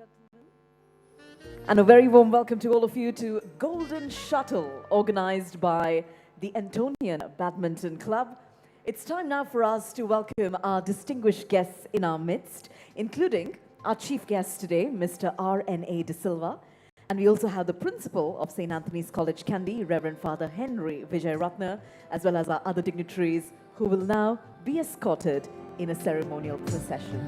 gentlemen. And a very warm welcome to all of you to Golden Shuttle, organized by the Antonian Badminton Club. It's time now for us to welcome our distinguished guests in our midst, including our chief guest today, Mr. R.N.A. De Silva. And we also have the principal of St. Anthony's College, Kandy, Reverend Father Henry Vijay, as well as our other dignitaries who will now be escorted in a ceremonial procession.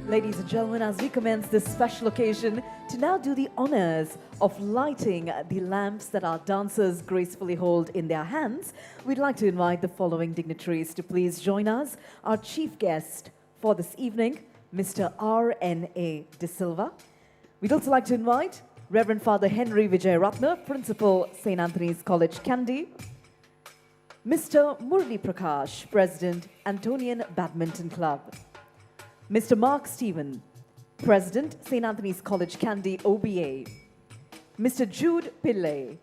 Ladies and gentlemen, as we commence this special occasion to now do the honors of lighting the lamps that our dancers gracefully hold in their hands, we'd like to invite the following dignitaries to please join us. Our chief guest for this evening, Mr. R.N.A. De Silva. We'd also like to invite Reverend Father Henry Vijay, Principal, St. Anthony's College, Kandy. Mr. Murli Prakash, President, Antonian Badminton Club. Mr. Mark Stephen, President, St. Anthony's College, Kandy, OBA. Mr. Jude Pillay,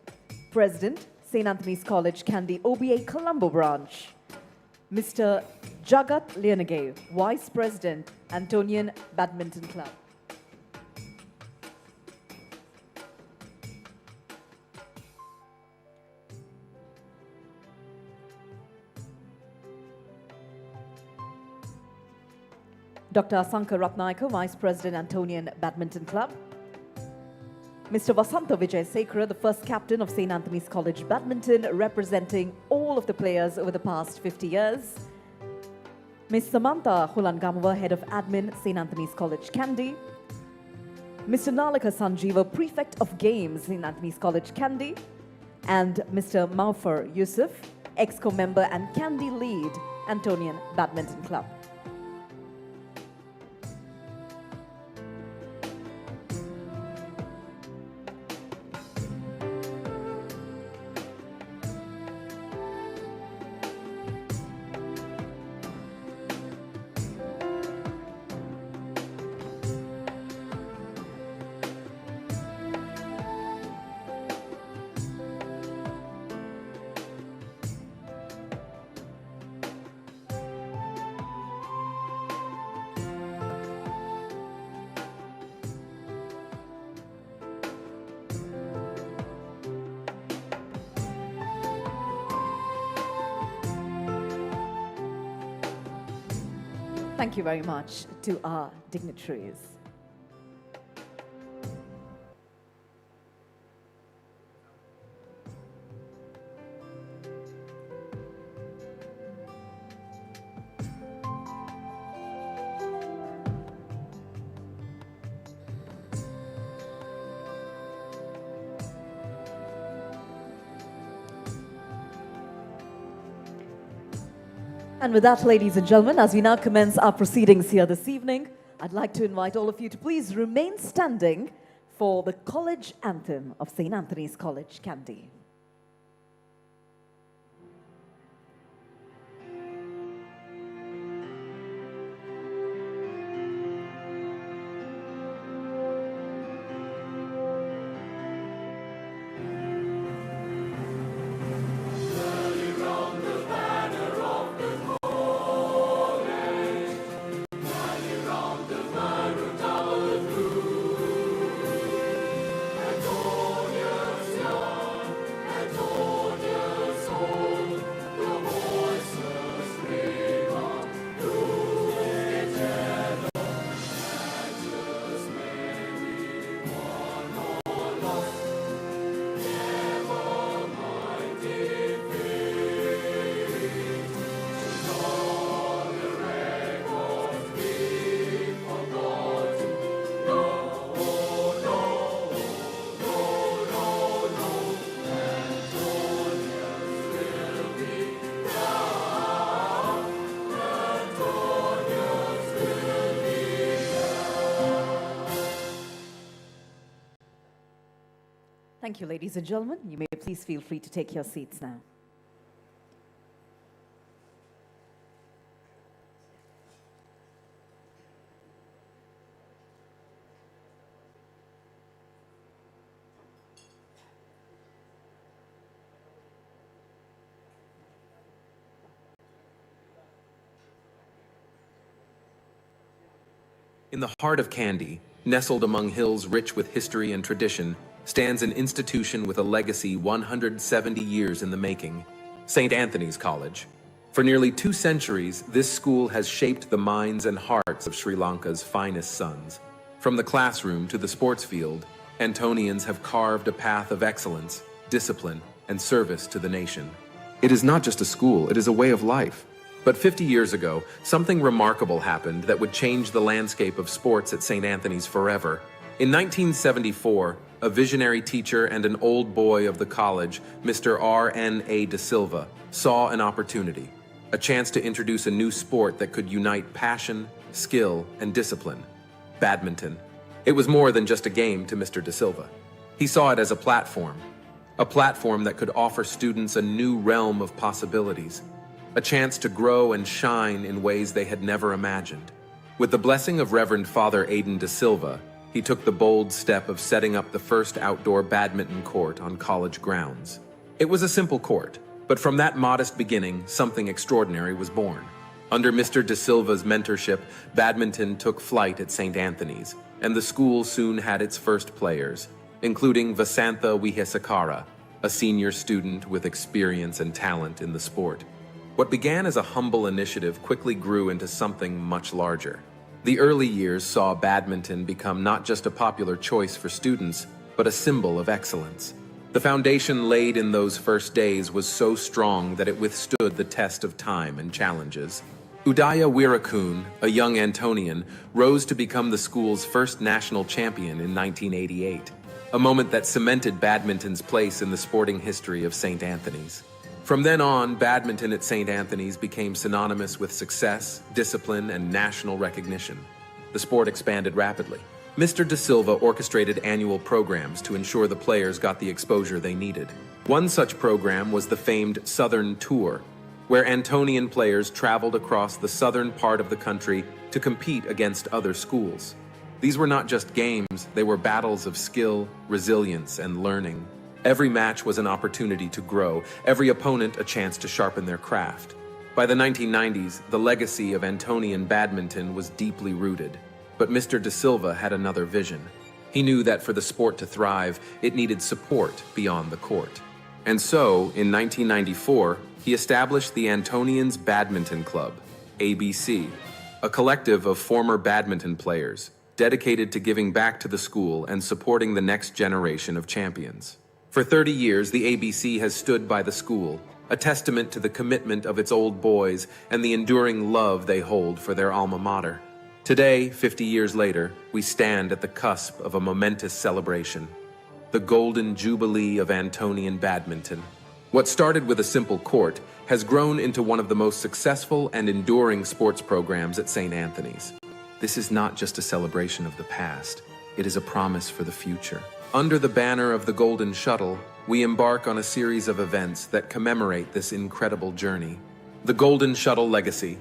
President, St. Anthony's College, Kandy, OBA, Colombo Branch. Mr. Jagat Leonage, Vice President, Antonian Badminton Club. Dr. Sankar Ratnayaka, Vice President, Antonian Badminton Club. Mr. Vasanta Vijay Sekara, the first captain of St. Anthony's College Badminton, representing all of the players over the past 50 years. Ms. Samantha Hulangamova, Head of Admin, St. Anthony's College, Kandy. Mr. Nalaka Sanjeeva, Prefect of Games, St. Anthony's College, Kandy. And Mr. Maufar Yusuf, EXCO member and Kandy lead, Antonian Badminton Club. Thank you very much to our dignitaries. And with that, ladies and gentlemen, as we now commence our proceedings here this evening, I'd like to invite all of you to please remain standing for the college anthem of St. Anthony's College, Kandy. Thank you, ladies and gentlemen. You may please feel free to take your seats now. In the heart of Kandy, nestled among hills rich with history and tradition, stands an institution with a legacy 170 years in the making, St. Anthony's College. For nearly 2 centuries, this school has shaped the minds and hearts of Sri Lanka's finest sons. From the classroom to the sports field, Antonians have carved a path of excellence, discipline, and service to the nation. It is not just a school, it is a way of life. But 50 years ago, something remarkable happened that would change the landscape of sports at St. Anthony's forever. In 1974, a visionary teacher and an old boy of the college, Mr. R.N.A. De Silva, saw an opportunity, a chance to introduce a new sport that could unite passion, skill, and discipline: badminton. It was more than just a game to Mr. De Silva. He saw it as a platform that could offer students a new realm of possibilities, a chance to grow and shine in ways they had never imagined. With the blessing of Reverend Father Aidan De Silva, he took the bold step of setting up the first outdoor badminton court on college grounds. It was a simple court, but from that modest beginning, something extraordinary was born. Under Mr. De Silva's mentorship, badminton took flight at St. Anthony's, and the school soon had its first players, including Vasantha Wihesekara, a senior student with experience and talent in the sport. What began as a humble initiative quickly grew into something much larger. The early years saw badminton become not just a popular choice for students, but a symbol of excellence. The foundation laid in those first days was so strong that it withstood the test of time and challenges. Udaya Wirakun, a young Antonian, rose to become the school's first national champion in 1988, a moment that cemented badminton's place in the sporting history of St. Anthony's. From then on, badminton at St. Anthony's became synonymous with success, discipline, and national recognition. The sport expanded rapidly. Mr. De Silva orchestrated annual programs to ensure the players got the exposure they needed. One such program was the famed Southern Tour, where Antonian players traveled across the southern part of the country to compete against other schools. These were not just games, they were battles of skill, resilience, and learning. Every match was an opportunity to grow, every opponent a chance to sharpen their craft. By the 1990s, the legacy of Antonian badminton was deeply rooted. But Mr. De Silva had another vision. He knew that for the sport to thrive, it needed support beyond the court. And so, in 1994, he established the Antonians Badminton Club, ABC, a collective of former badminton players dedicated to giving back to the school and supporting the next generation of champions. For 30 years, the ABC has stood by the school, a testament to the commitment of its old boys and the enduring love they hold for their alma mater. Today, 50 years later, we stand at the cusp of a momentous celebration, the Golden Jubilee of Antonian badminton. What started with a simple court has grown into one of the most successful and enduring sports programs at St. Anthony's. This is not just a celebration of the past, it is a promise for the future. Under the banner of the Golden Shuttle, we embark on a series of events that commemorate this incredible journey. The Golden Shuttle Legacy.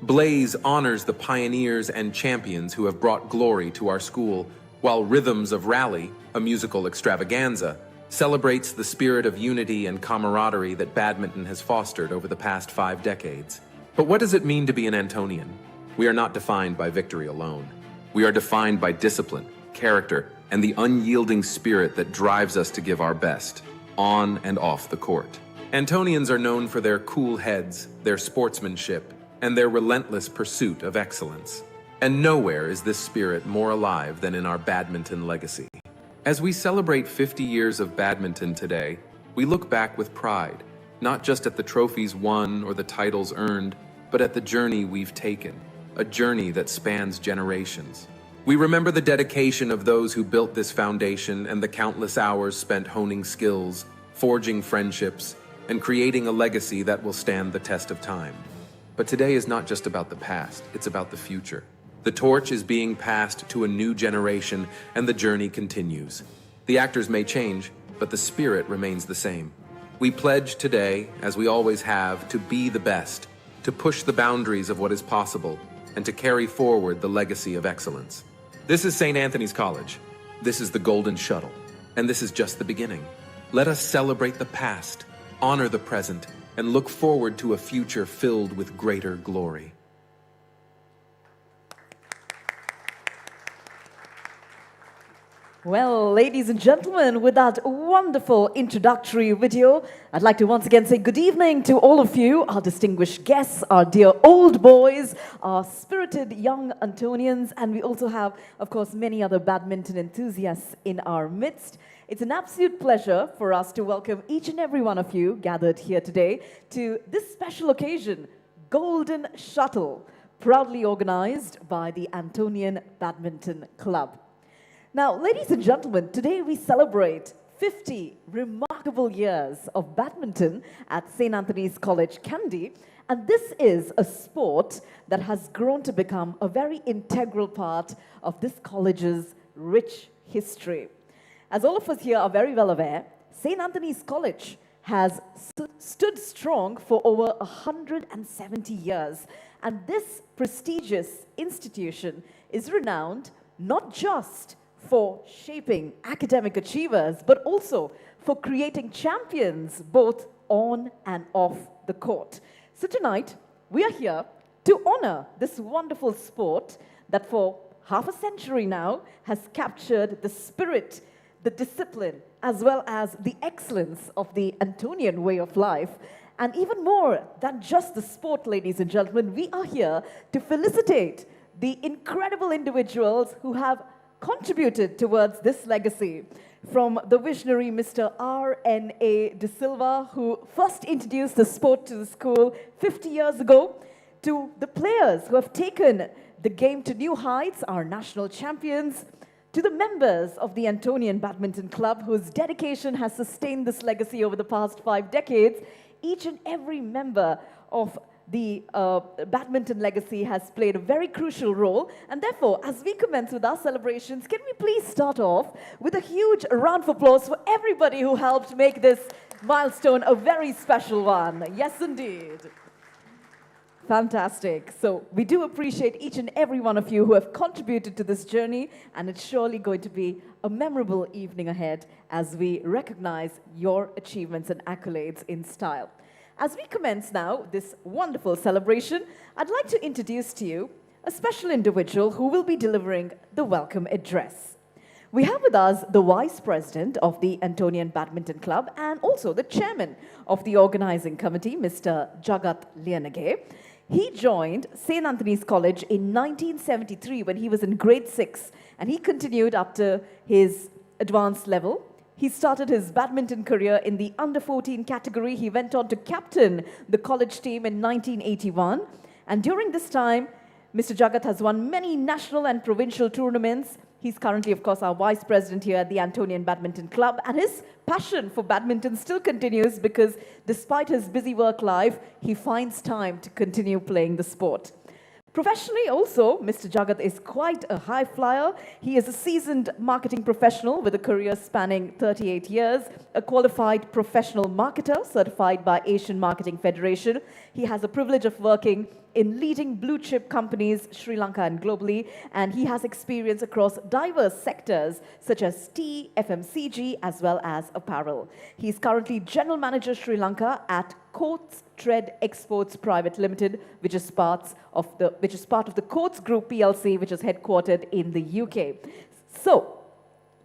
Blaze honors the pioneers and champions who have brought glory to our school, while Rhythms of Rally, a musical extravaganza, celebrates the spirit of unity and camaraderie that badminton has fostered over the past 5 decades. But what does it mean to be an Antonian? We are not defined by victory alone. We are defined by discipline, character, and the unyielding spirit that drives us to give our best, on and off the court. Antonians are known for their cool heads, their sportsmanship, and their relentless pursuit of excellence. And nowhere is this spirit more alive than in our badminton legacy. As we celebrate 50 years of badminton today, we look back with pride, not just at the trophies won or the titles earned, but at the journey we've taken, a journey that spans generations. We remember the dedication of those who built this foundation and the countless hours spent honing skills, forging friendships, and creating a legacy that will stand the test of time. But today is not just about the past, it's about the future. The torch is being passed to a new generation, and the journey continues. The actors may change, but the spirit remains the same. We pledge today, as we always have, to be the best, to push the boundaries of what is possible, and to carry forward the legacy of excellence. This is St. Anthony's College. This is the Golden Shuttle, and this is just the beginning. Let us celebrate the past, honor the present, and look forward to a future filled with greater glory. Well, ladies and gentlemen, with that wonderful introductory video, I'd like to once again say good evening to all of you, our distinguished guests, our dear old boys, our spirited young Antonians, and we also have, of course, many other badminton enthusiasts in our midst. It's an absolute pleasure for us to welcome each and every one of you gathered here today to this special occasion, Golden Shuttle, proudly organized by the Antonian Badminton Club. Now, ladies and gentlemen, today we celebrate 50 remarkable years of badminton at St. Anthony's College, Kandy, and this is a sport that has grown to become a very integral part of this college's rich history. As all of us here are very well aware, St. Anthony's College has stood strong for over 170 years, and this prestigious institution is renowned not just for shaping academic achievers, but also for creating champions both on and off the court. So tonight, we are here to honor this wonderful sport that for half a century now has captured the spirit, the discipline, as well as the excellence of the Antonian way of life. And even more than just the sport, ladies and gentlemen, we are here to felicitate the incredible individuals who have contributed towards this legacy, from the visionary Mr. R.N.A. De Silva, who first introduced the sport to the school 50 years ago, to the players who have taken the game to new heights, our national champions, to the members of the Antonian Badminton Club, whose dedication has sustained this legacy over the past 5 decades. Each and every member of the badminton legacy has played a very crucial role, and therefore, as we commence with our celebrations, can we please start off with a huge round of applause for everybody who helped make this milestone a very special one. Yes, indeed. Fantastic. So we do appreciate each and every one of you who have contributed to this journey, and it's surely going to be a memorable evening ahead as we recognize your achievements and accolades in style. As we commence now this wonderful celebration, I'd like to introduce to you a special individual who will be delivering the welcome address. We have with us the Vice President of the Antonian Badminton Club and also the Chairman of the Organizing Committee, Mr. Jagat Lianage. He joined St. Anthony's College in 1973 when he was in grade 6, and he continued up to his advanced level. He started his badminton career in the under-14 category. He went on to captain the college team in 1981. And during this time, Mr. Jagat has won many national and provincial tournaments. He's currently, of course, our vice president here at the Antonian Badminton Club, and his passion for badminton still continues because despite his busy work life, he finds time to continue playing the sport. Professionally also, Mr. Jagat is quite a high flyer. He is a seasoned marketing professional with a career spanning 38 years, a qualified professional marketer certified by Asian Marketing Federation. He has the privilege of working in leading blue chip companies Sri Lanka and globally, and he has experience across diverse sectors such as tea, FMCG, as well as apparel. He is currently General Manager Sri Lanka at Coates Tread Exports Private Limited, which is part of the Coates Group PLC, which is headquartered in the UK. So,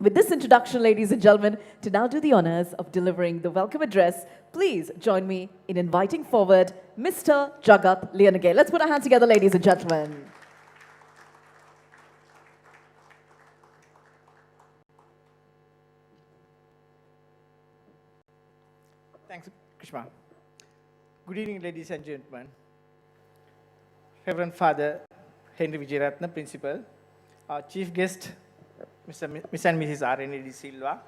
with this introduction, ladies and gentlemen, to now do the honors of delivering the welcome address, please join me in inviting forward Mr. Jagat Liyanage. Let's put our hands together, ladies and gentlemen. Thanks, Krishma. Good evening, ladies and gentlemen. Reverend Father Henry Vijayaratna, Principal, our Chief Guest, Miss and Mrs. R.N.A. De Silva,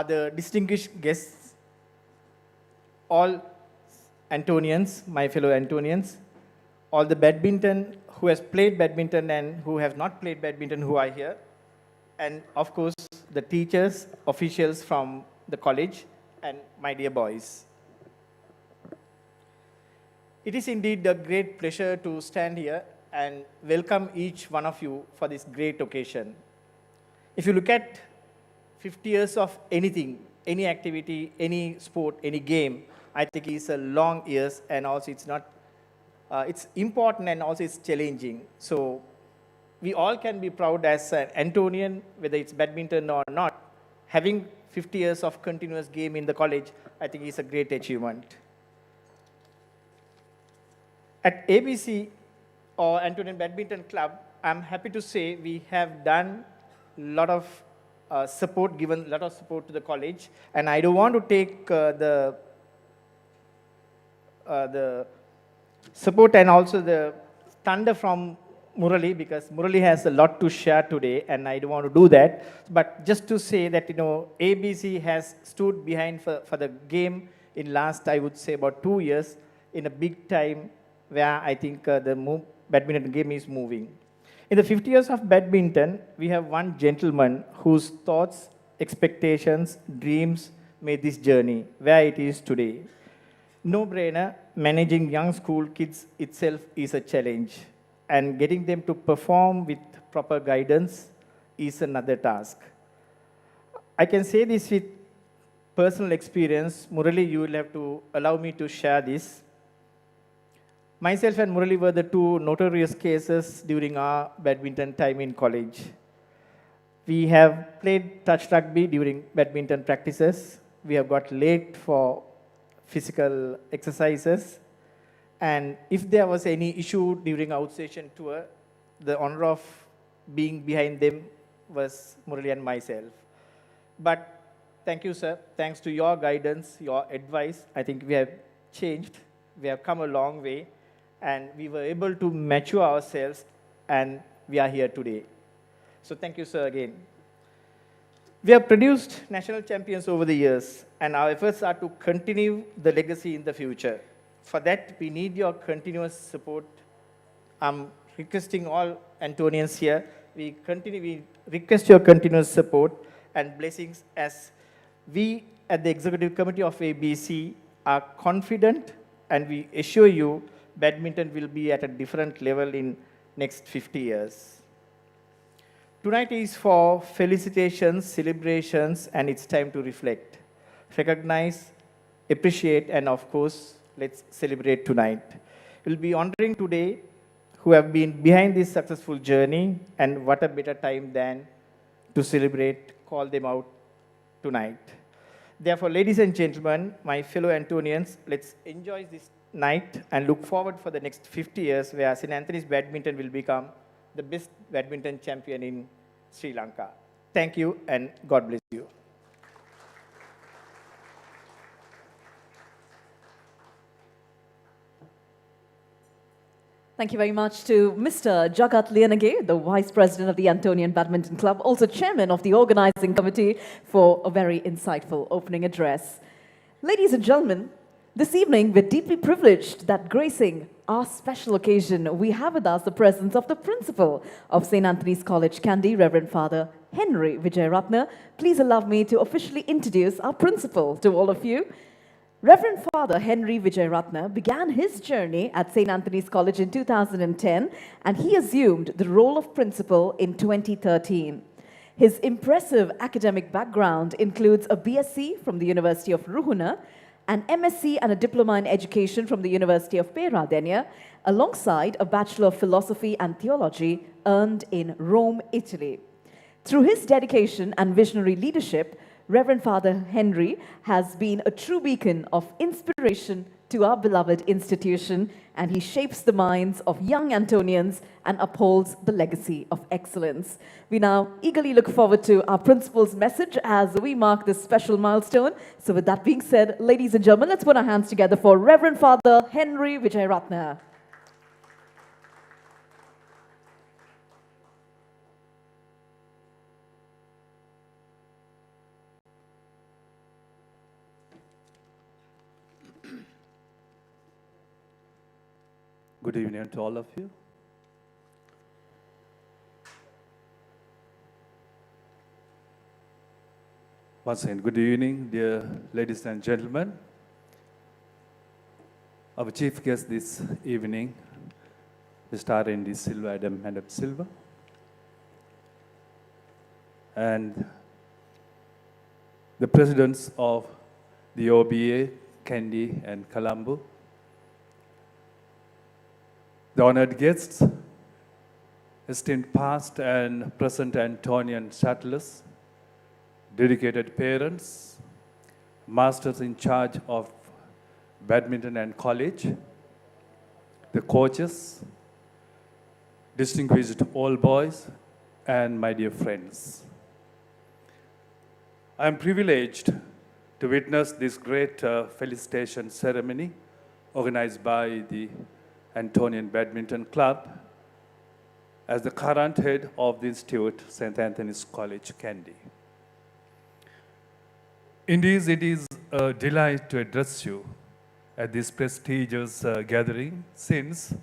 the distinguished guests, all Antonians, my fellow Antonians, all the badminton who has played badminton and who have not played badminton who are here, and of course the teachers, officials from the college, and my dear boys. It is indeed a great pleasure to stand here and welcome each one of you for this great occasion. If you look at 50 years of anything, any activity, any sport, any game, I think it's a long years, and also it's important and also it's challenging. So we all can be proud as an Antonian, whether it's badminton or not. Having 50 years of continuous game in the college, I think is a great achievement. At ABC, or Antonian Badminton Club, I'm happy to say we have done a lot of support, given a lot of support to the college. And I don't want to take the support and also the thunder from Murali, because Murali has a lot to share today, and I don't want to do that. But just to say that, ABC has stood behind for the game in last, I would say, about 2 years in a big time where I think the badminton game is moving. In the 50 years of badminton, we have one gentleman whose thoughts, expectations, dreams made this journey where it is today. No-brainer, managing young school kids itself is a challenge, and getting them to perform with proper guidance is another task. I can say this with personal experience. Murali, you will have to allow me to share this. Myself and Murali were the two notorious cases during our badminton time in college. We have played touch rugby during badminton practices. We have got late for physical exercises. And if there was any issue during our outstation tour, the honor of being behind them was Murali and myself. But thank you, sir. Thanks to your guidance, your advice, I think we have changed. We have come a long way, and we were able to mature ourselves, and we are here today. So thank you, sir, again. We have produced national champions over the years, and our efforts are to continue the legacy in the future. For that, we need your continuous support. I'm requesting all Antonians here, we request your continuous support and blessings, as we at the Executive Committee of ABC are confident, and we assure you badminton will be at a different level in next 50 years. Tonight is for felicitations, celebrations, and it's time to reflect, recognize, appreciate, and of course, let's celebrate tonight. We'll be honoring today who have been behind this successful journey, and what a better time than to celebrate, call them out tonight. Therefore, ladies and gentlemen, my fellow Antonians, let's enjoy this night and look forward for the next 50 years where St. Anthony's Badminton will become the best badminton champion in Sri Lanka. Thank you, and God bless you. Thank you very much to Mr. Jagat Lianage, the Vice President of the Antonian Badminton Club, also Chairman of the Organizing Committee, for a very insightful opening address. Ladies and gentlemen, this evening we're deeply privileged that gracing our special occasion, we have with us the presence of the Principal of St. Anthony's College, Kandy, Reverend Father Henry Vijayaratna. Please allow me to officially introduce our Principal to all of you. Reverend Father Henry Vijayaratna began his journey at St. Anthony's College in 2010, and he assumed the role of principal in 2013. His impressive academic background includes a BSc from the University of Ruhuna, an MSc and a diploma in education from the University of Peradeniya, alongside a Bachelor of Philosophy and Theology earned in Rome, Italy. Through his dedication and visionary leadership, Reverend Father Henry has been a true beacon of inspiration to our beloved institution, and he shapes the minds of young Antonians and upholds the legacy of excellence. We now eagerly look forward to our principal's message as we mark this special milestone. So with that being said, ladies and gentlemen, let's put our hands together for Reverend Father Henry Vijayaratna. Good evening to all of you. Once again, good evening, dear ladies and gentlemen. Our chief guest this evening, Mr. R.N.D. Silva, Adam Silva, and the presidents of the OBA, Kandy and Colombo, the honored guests, esteemed past and present Antonian shuttlers, dedicated parents, masters in charge of badminton and college, the coaches, distinguished all boys, and my dear friends. I am privileged to witness this great felicitation ceremony organized by the Antonian Badminton Club as the current head of the Institute, St. Anthony's College, Kandy. Indeed, it is a delight to address you at this prestigious gathering, since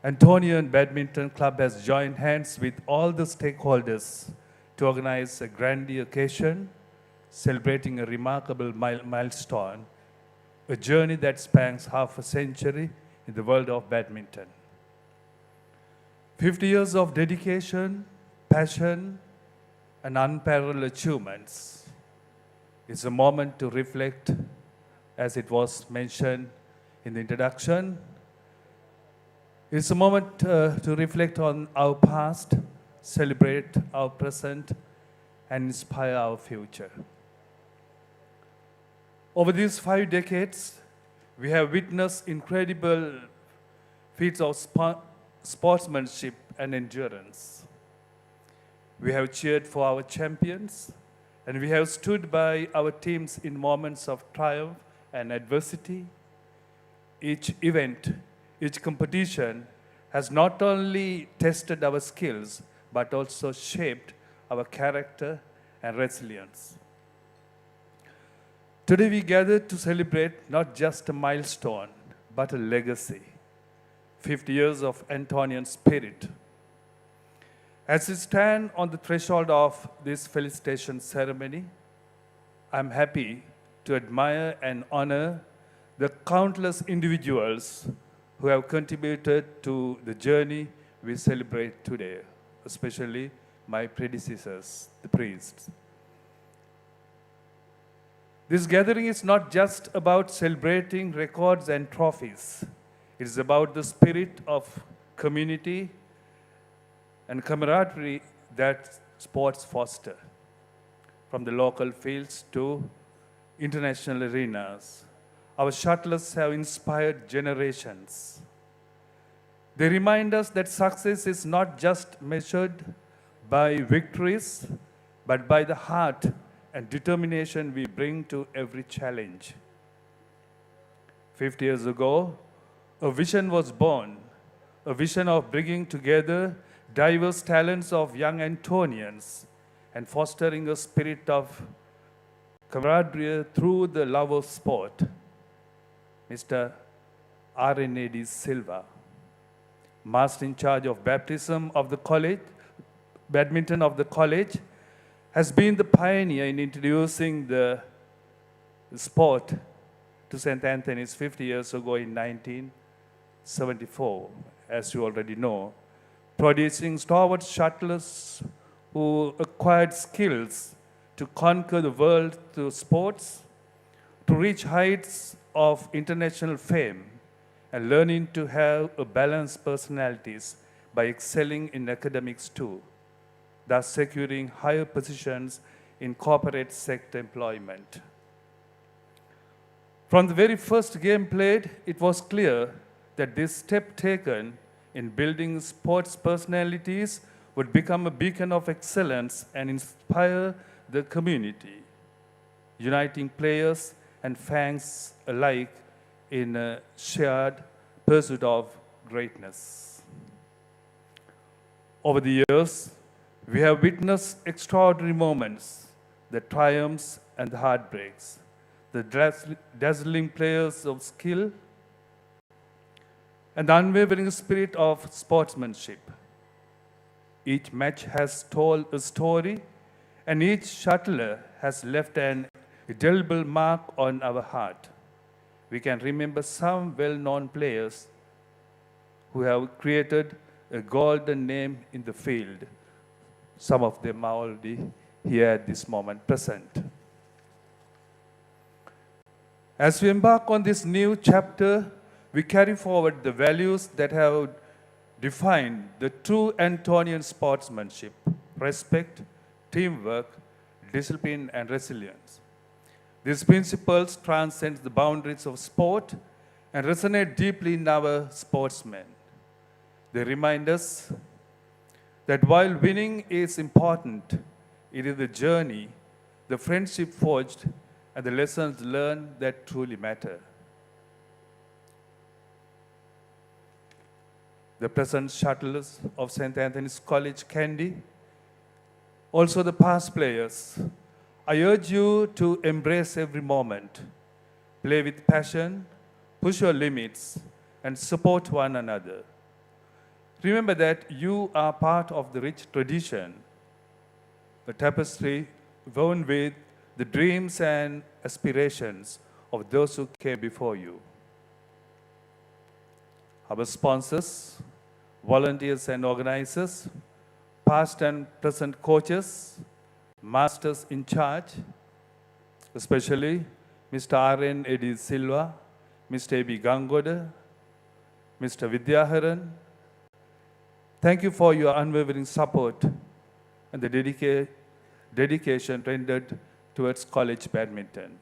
Antonian Badminton Club has joined hands with all the stakeholders to organize a grand occasion celebrating a remarkable milestone, a journey that spans half a century in the world of badminton. 50 years of dedication, passion, and unparalleled achievements. It's a moment to reflect, as it was mentioned in the introduction. It's a moment to reflect on our past, celebrate our present, and inspire our future. Over these 5 decades, we have witnessed incredible feats of sportsmanship and endurance. We have cheered for our champions, and we have stood by our teams in moments of triumph and adversity. Each event, each competition has not only tested our skills, but also shaped our character and resilience. Today we gather to celebrate not just a milestone, but a legacy. 50 years of Antonian spirit. As we stand on the threshold of this felicitation ceremony, I'm happy to admire and honor the countless individuals who have contributed to the journey we celebrate today, especially my predecessors, the priests. This gathering is not just about celebrating records and trophies. It is about the spirit of community and camaraderie that sports foster, from the local fields to international arenas. Our shuttlers have inspired generations. They remind us that success is not just measured by victories, but by the heart and determination we bring to every challenge. 50 years ago, a vision was born, a vision of bringing together diverse talents of young Antonians and fostering a spirit of camaraderie through the love of sport. Mr. R.N.A.D. Silva, Master in charge of baptism of the college, badminton of the college, has been the pioneer in introducing the sport to St. Anthony's 50 years ago in 1974, as you already know, producing stalwart shuttlers who acquired skills to conquer the world through sports, to reach heights of international fame, and learning to have a balanced personalities by excelling in academics too, thus securing higher positions in corporate sector employment. From the very first game played, it was clear that this step taken in building sports personalities would become a beacon of excellence and inspire the community, uniting players and fans alike in a shared pursuit of greatness. Over the years, we have witnessed extraordinary moments, the triumphs and the heartbreaks, the dazzling players of skill, and the unwavering spirit of sportsmanship. Each match has told a story, and each shuttler has left an indelible mark on our heart. We can remember some well-known players who have created a golden name in the field. Some of them are already here at this moment present. As we embark on this new chapter, we carry forward the values that have defined the true Antonian sportsmanship: respect, teamwork, discipline, and resilience. These principles transcend the boundaries of sport and resonate deeply in our sportsmen. They remind us that while winning is important, it is the journey, the friendship forged, and the lessons learned that truly matter. The present shuttlers of St. Anthony's College, Kandy, also the past players, I urge you to embrace every moment, play with passion, push your limits, and support one another. Remember that you are part of the rich tradition, a tapestry woven with the dreams and aspirations of those who came before you. Our sponsors, volunteers and organizers, past and present coaches, masters in charge, especially Mr. R.N.A.D. Silva, Mr. A.B. Gangoda, Mr. Vidyaharan. Thank you for your unwavering support and the dedication rendered towards college badminton.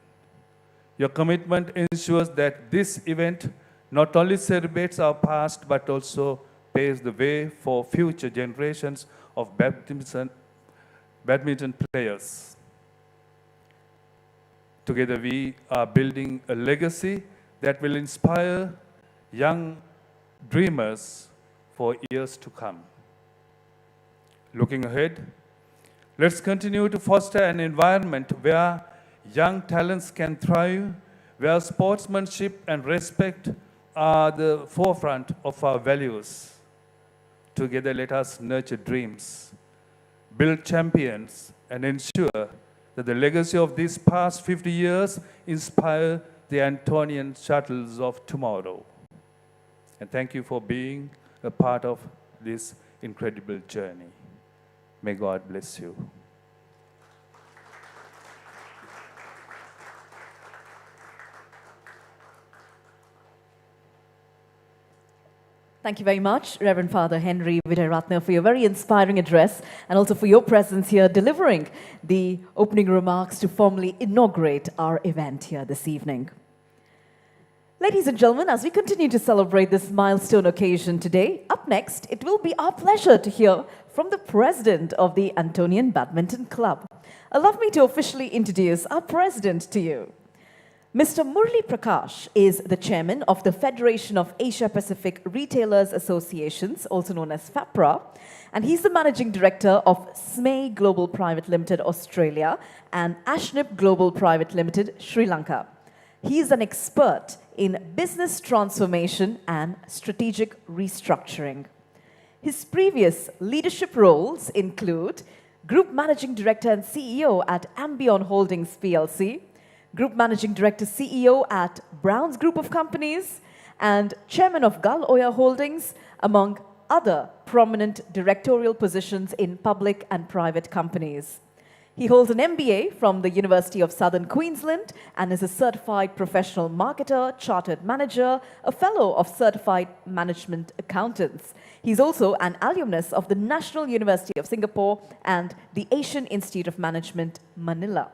Your commitment ensures that this event not only celebrates our past but also paves the way for future generations of badminton players. Together we are building a legacy that will inspire young dreamers for years to come. Looking ahead, let's continue to foster an environment where young talents can thrive, where sportsmanship and respect are the forefront of our values. Together, let us nurture dreams, build champions, and ensure that the legacy of these past 50 years inspire the Antonian shuttles of tomorrow. And thank you for being a part of this incredible journey. May God bless you. Thank you very much, Reverend Father Henry Vijayaratna, for your very inspiring address and also for your presence here delivering the opening remarks to formally inaugurate our event here this evening. Ladies and gentlemen, as we continue to celebrate this milestone occasion today, up next, it will be our pleasure to hear from the president of the Antonian Badminton Club. Allow me to officially introduce our president to you. Mr. Murli Prakash is the chairman of the Federation of Asia Pacific Retailers Associations, also known as FAPRA, and he's the managing director of SME Global Private Limited Australia and Ashnip Global Private Limited Sri Lanka. He is an expert in business transformation and strategic restructuring. His previous leadership roles include Group Managing Director and CEO at Ambion Holdings PLC, Group Managing Director CEO at Brown's Group of Companies, and Chairman of Gull Oya Holdings, among other prominent directorial positions in public and private companies. He holds an MBA from the University of Southern Queensland and is a certified professional marketer, chartered manager, a fellow of certified management accountants. He's also an alumnus of the National University of Singapore and the Asian Institute of Management, Manila.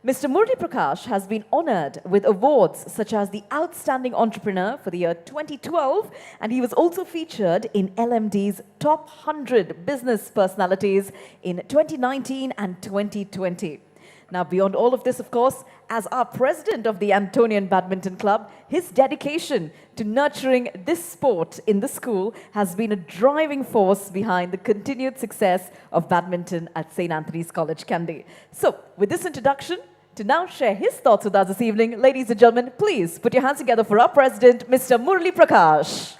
Mr. Murli Prakash has been honored with awards such as the Outstanding Entrepreneur for the year 2012, and he was also featured in LMD's Top 100 Business Personalities in 2019 and 2020. Now, beyond all of this, of course, as our president of the Antonian Badminton Club, his dedication to nurturing this sport in the school has been a driving force behind the continued success of badminton at St. Anthony's College, Kandy. So, with this introduction, to now share his thoughts with us this evening, ladies and gentlemen, please put your hands together for our president, Mr. Murli Prakash.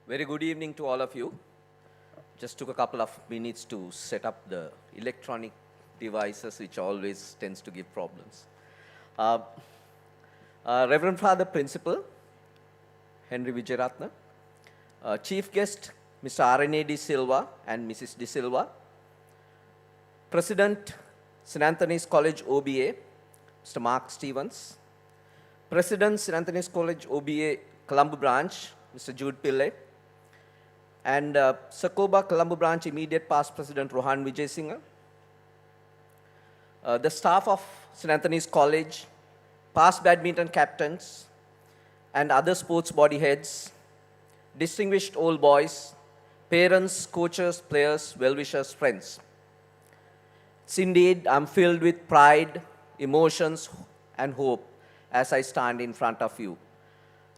Very good evening to all of you. Just took a couple of minutes to set up the electronic devices, which always tends to give problems. Reverend Father Principal, Henry Vijayaratna, Chief Guest, Mr. R.N.A. De Silva and Mrs. De Silva, President, St. Anthony's College OBA, Mr. Mark Stevens, President, St. Anthony's College OBA, Colombo Branch, Mr. Jude Pillay, and Sakoba Colombo Branch Immediate Past President Rohan Vijay Singh, the staff of St. Anthony's College, past badminton captains, and other sports body heads, distinguished old boys, parents, coaches, players, well-wishers, friends. It's indeed, I'm filled with pride, emotions, and hope as I stand in front of you.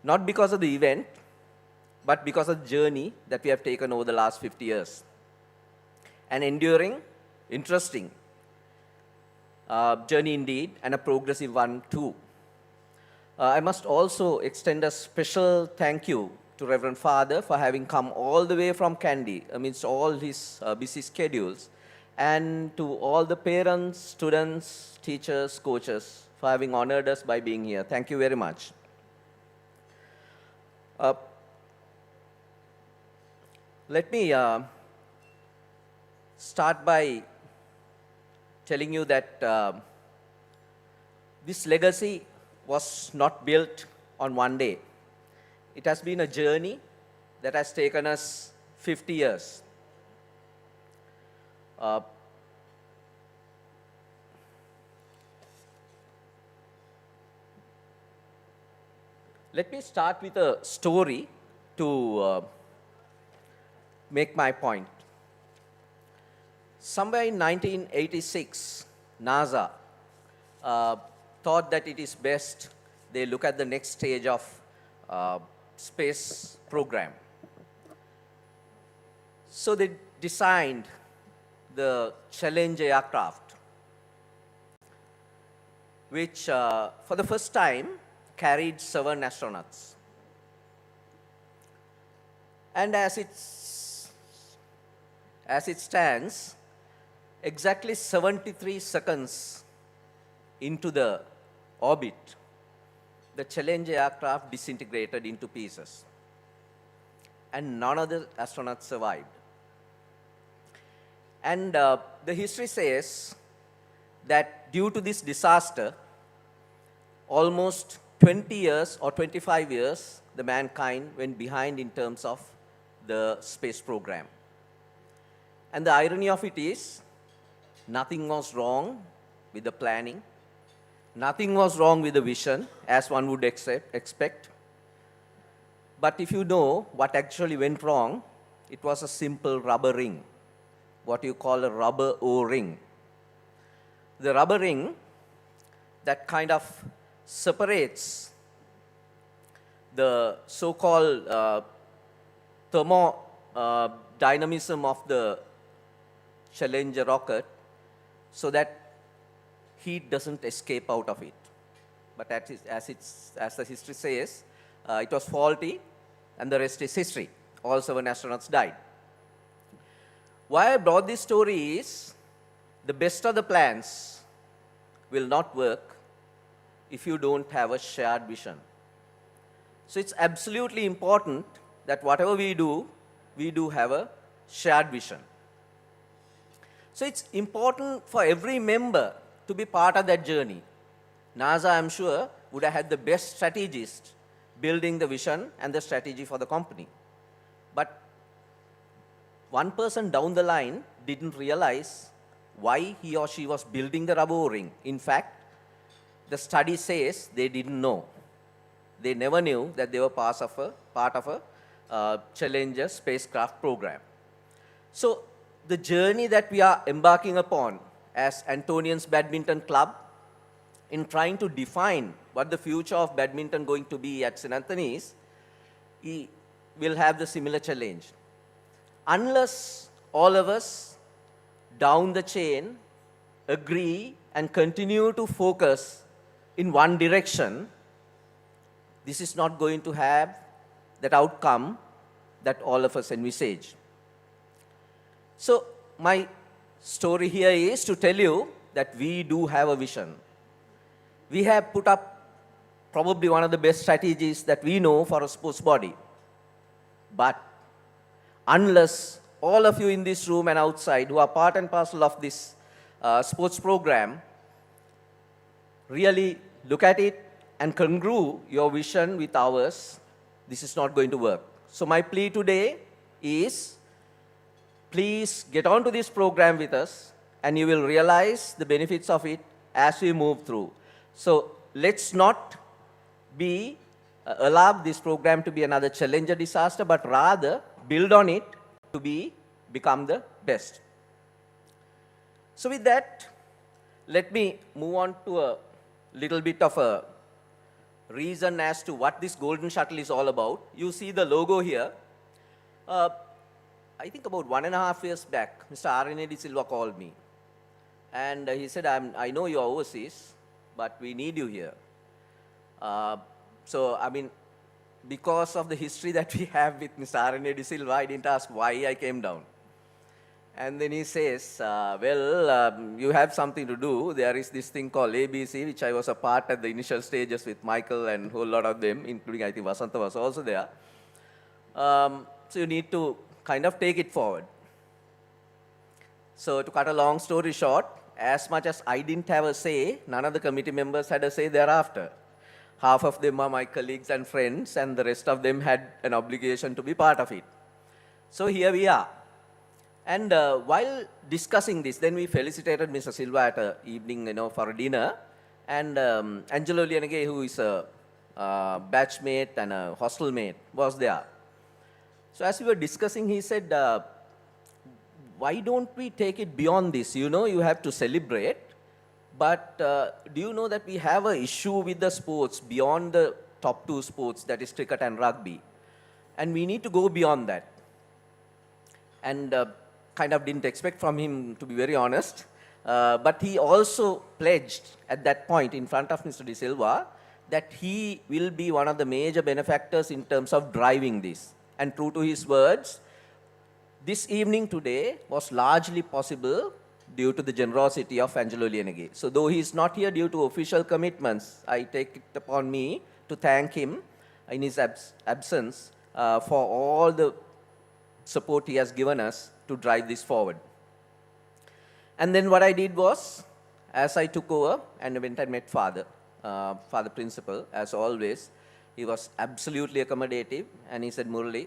Not because of the event, but because of the journey that we have taken over the last 50 years. An enduring, interesting journey indeed, and a progressive one too. I must also extend a special thank you to Reverend Father for having come all the way from Kandy amidst all his busy schedules, and to all the parents, students, teachers, coaches for having honored us by being here. Thank you very much. Let me start by telling you that this legacy was not built on one day. It has been a journey that has taken us 50 years. Let me start with a story to make my point. Somewhere in 1986, NASA thought that it is best they look at the next stage of space program. So they designed the Challenger aircraft, which for the first time carried 7 astronauts. And as it stands, exactly 73 seconds into the orbit, the Challenger aircraft disintegrated into pieces, and none of the astronauts survived. And the history says that due to this disaster, almost 20 years or 25 years, the mankind went behind in terms of the space program. And the irony of it is, nothing was wrong with the planning. Nothing was wrong with the vision, as one would expect. But if you know what actually went wrong, it was a simple rubber ring, what you call a rubber O-ring. The rubber ring that kind of separates the so-called thermodynamism of the Challenger rocket so that heat doesn't escape out of it. But as the history says, it was faulty, and the rest is history. All 7 astronauts died. Why I brought this story is, the best of the plans will not work if you don't have a shared vision. So it's absolutely important that whatever we do have a shared vision. So it's important for every member to be part of that journey. NASA, I'm sure, would have had the best strategists building the vision and the strategy for the company. But one person down the line didn't realize why he or she was building the rubber ring. In fact, the study says they didn't know. They never knew that they were part of a Challenger spacecraft program. So the journey that we are embarking upon as Antonians Badminton Club in trying to define what the future of badminton going to be at St. Anthony's, will have the similar challenge. Unless all of us down the chain agree and continue to focus in one direction, this is not going to have that outcome that all of us envisage. So my story here is to tell you that we do have a vision. We have put up probably one of the best strategies that we know for a sports body. But unless all of you in this room and outside who are part and parcel of this sports program really look at it and congrue your vision with ours, this is not going to work. So my plea today is, please get onto this program with us, and you will realize the benefits of it as we move through. So let's not allow this program to be another Challenger disaster, but rather build on it to become the best. So with that, let me move on to a little bit of a reason as to what this golden shuttle is all about. You see the logo here. I think about 1.5 years back, Mr. R.N.A. De Silva called me. And he said, I know you're overseas, but we need you here. So, I mean, because of the history that we have with Mr. R.N.A. De Silva, I didn't ask why I came down. And then he says, you have something to do. There is this thing called ABC, which I was a part at the initial stages with Michael and a whole lot of them, including I think Vasanta was also there. So you need to kind of take it forward. So to cut a long story short, as much as I didn't have a say, none of the committee members had a say thereafter. Half of them are my colleagues and friends, and the rest of them had an obligation to be part of it. So here we are. And while discussing this, then we felicitated Mr. Silva at an evening, for a dinner. And Angelo Lianage, who is a batchmate and a hostel mate, was there. So as we were discussing, he said, why don't we take it beyond this? You have to celebrate. But do you know that we have an issue with the sports beyond the top 2 sports, that is cricket and rugby. And we need to go beyond that. And kind of didn't expect from him, to be very honest. But he also pledged at that point in front of Mr. De Silva that he will be one of the major benefactors in terms of driving this. And true to his words, this evening today was largely possible due to the generosity of Angelo Lianage. So though he is not here due to official commitments, I take it upon me to thank him in his absence for all the support he has given us to drive this forward. And then what I did was, as I took over and went and met Father Principal, as always, he was absolutely accommodative, and he said, Murali,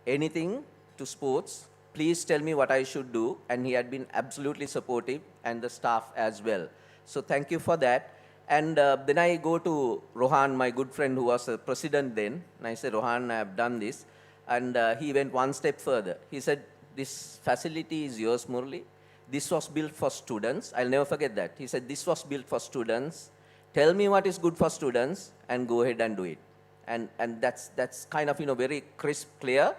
anything to sports, please tell me what I should do, and he had been absolutely supportive, and the staff as well. So thank you for that. And then I go to Rohan, my good friend who was the president then, and I said, Rohan, I have done this. And he went one step further. He said, this facility is yours, Murali. This was built for students. I'll never forget that. He said, this was built for students. Tell me what is good for students, and go ahead and do it. And that's kind of, very crisp, clear.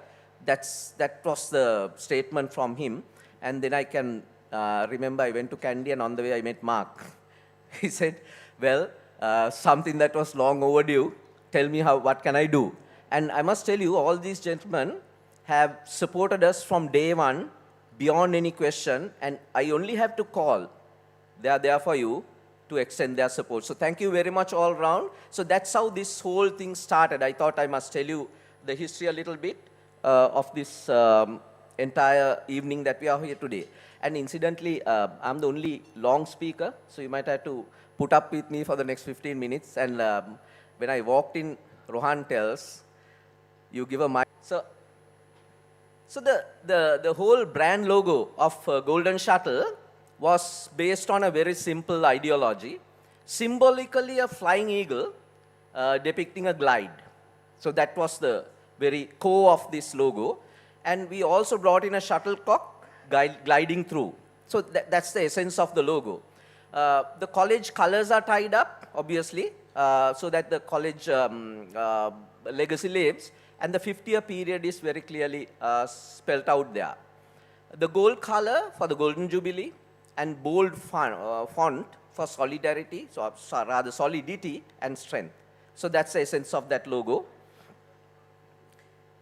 That was the statement from him. And then I can remember I went to Kandy, and on the way I met Mark. He said, well, something that was long overdue, tell me what can I do? And I must tell you, all these gentlemen have supported us from day one, beyond any question, and I only have to call. They are there for you to extend their support. So thank you very much all around. So that's how this whole thing started. I thought I must tell you the history a little bit of this entire evening that we are here today. And incidentally, I'm the only long speaker, so you might have to put up with me for the next 15 minutes. And when I walked in, Rohan tells, you give a mic. So the whole brand logo of Golden Shuttle was based on a very simple ideology, symbolically a flying eagle depicting a glide. So that was the very core of this logo. And we also brought in a shuttlecock gliding through. So that's the essence of the logo. The college colors are tied up, obviously, so that the college legacy lives. And the 50-year period is very clearly spelled out there. The gold color for the Golden Jubilee, and bold font for solidarity, so rather solidity and strength. So that's the essence of that logo.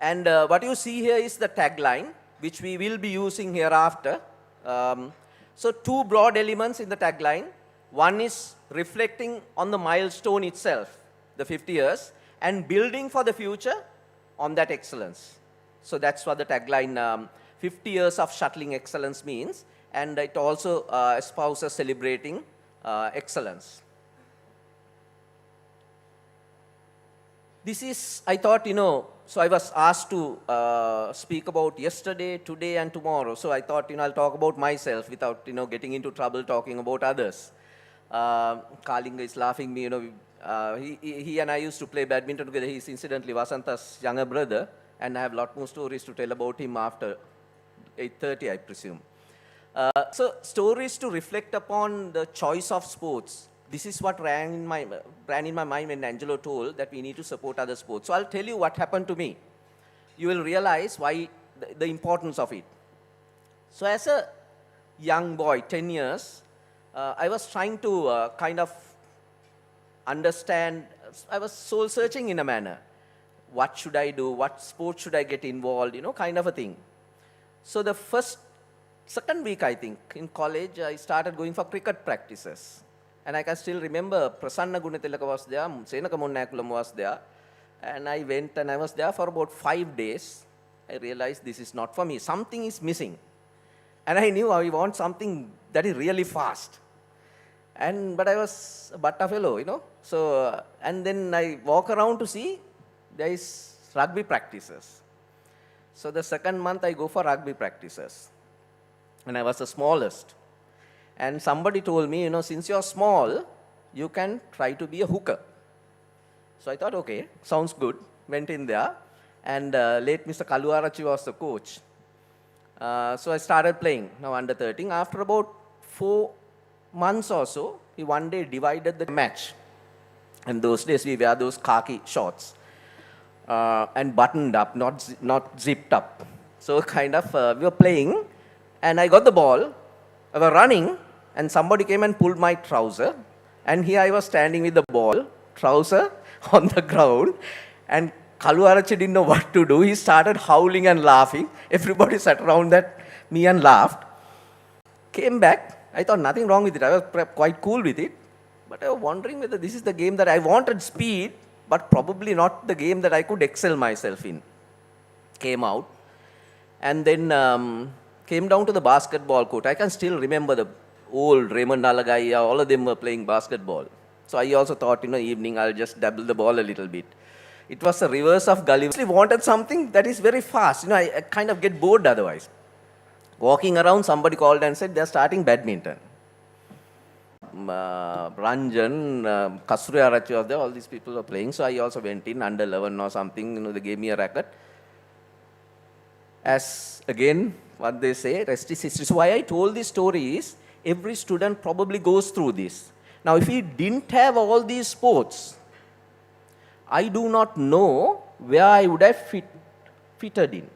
And what you see here is the tagline, which we will be using hereafter. So two broad elements in the tagline. One is reflecting on the milestone itself, the 50 years, and building for the future on that excellence. So that's what the tagline, 50 years of shuttling excellence means. And it also espouses celebrating excellence. This is, I thought, so I was asked to speak about yesterday, today, and tomorrow. So I thought, I'll talk about myself without, getting into trouble talking about others. Kalinga is laughing me, he and I used to play badminton together. He's incidentally Vasanta's younger brother, and I have a lot more stories to tell about him after 8:30, I presume. So stories to reflect upon the choice of sports. This is what ran in my mind when Angelo told that we need to support other sports. So I'll tell you what happened to me. You will realize why the importance of it. So as a young boy, 10 years, I was trying to kind of understand. I was soul searching in a manner. What should I do? What sport should I get involved? Kind of a thing. So the second week, I think, in college, I started going for cricket practices. And I can still remember Prasanna Gunatilaka was there, Senaka Munnakulam was there. And I went and I was there for about 5 days. I realized this is not for me. Something is missing. And I knew I want something that is really fast. But I was a butter fellow, So, and then I walk around to see there is rugby practices. So the second month I go for rugby practices. And I was the smallest. And somebody told me, since you're small, you can try to be a hooker. So I thought, okay, sounds good. Went in there. And late Mr. Kaluarachi was the coach. So I started playing, now under 13. After about 4 months or so, he one day divided the match. And those days we wear those khaki shorts. And buttoned up, not zipped up. So kind of, we were playing. And I got the ball. I was running. And somebody came and pulled my trouser. And here I was standing with the ball, trouser on the ground. And Kaluarachi didn't know what to do. He started howling and laughing. Everybody sat around me and laughed. Came back. I thought nothing wrong with it. I was quite cool with it. But I was wondering whether this is the game that I wanted speed, but probably not the game that I could excel myself in. Came out. And then came down to the basketball court. I can still remember the old Raymond Alagaya, all of them were playing basketball. So I also thought, evening I'll just dabble the ball a little bit. It was a reverse of Gulliver. I wanted something that is very fast. I kind of get bored otherwise. Walking around, somebody called and said they're starting badminton. Ranjan, Kasuri Arachi was there, all these people were playing. So I also went in, under 11 or something, they gave me a racket. As again, what they say, rest is history. So why I told this story is, every student probably goes through this. Now, if he didn't have all these sports, I do not know where I would have fitted in.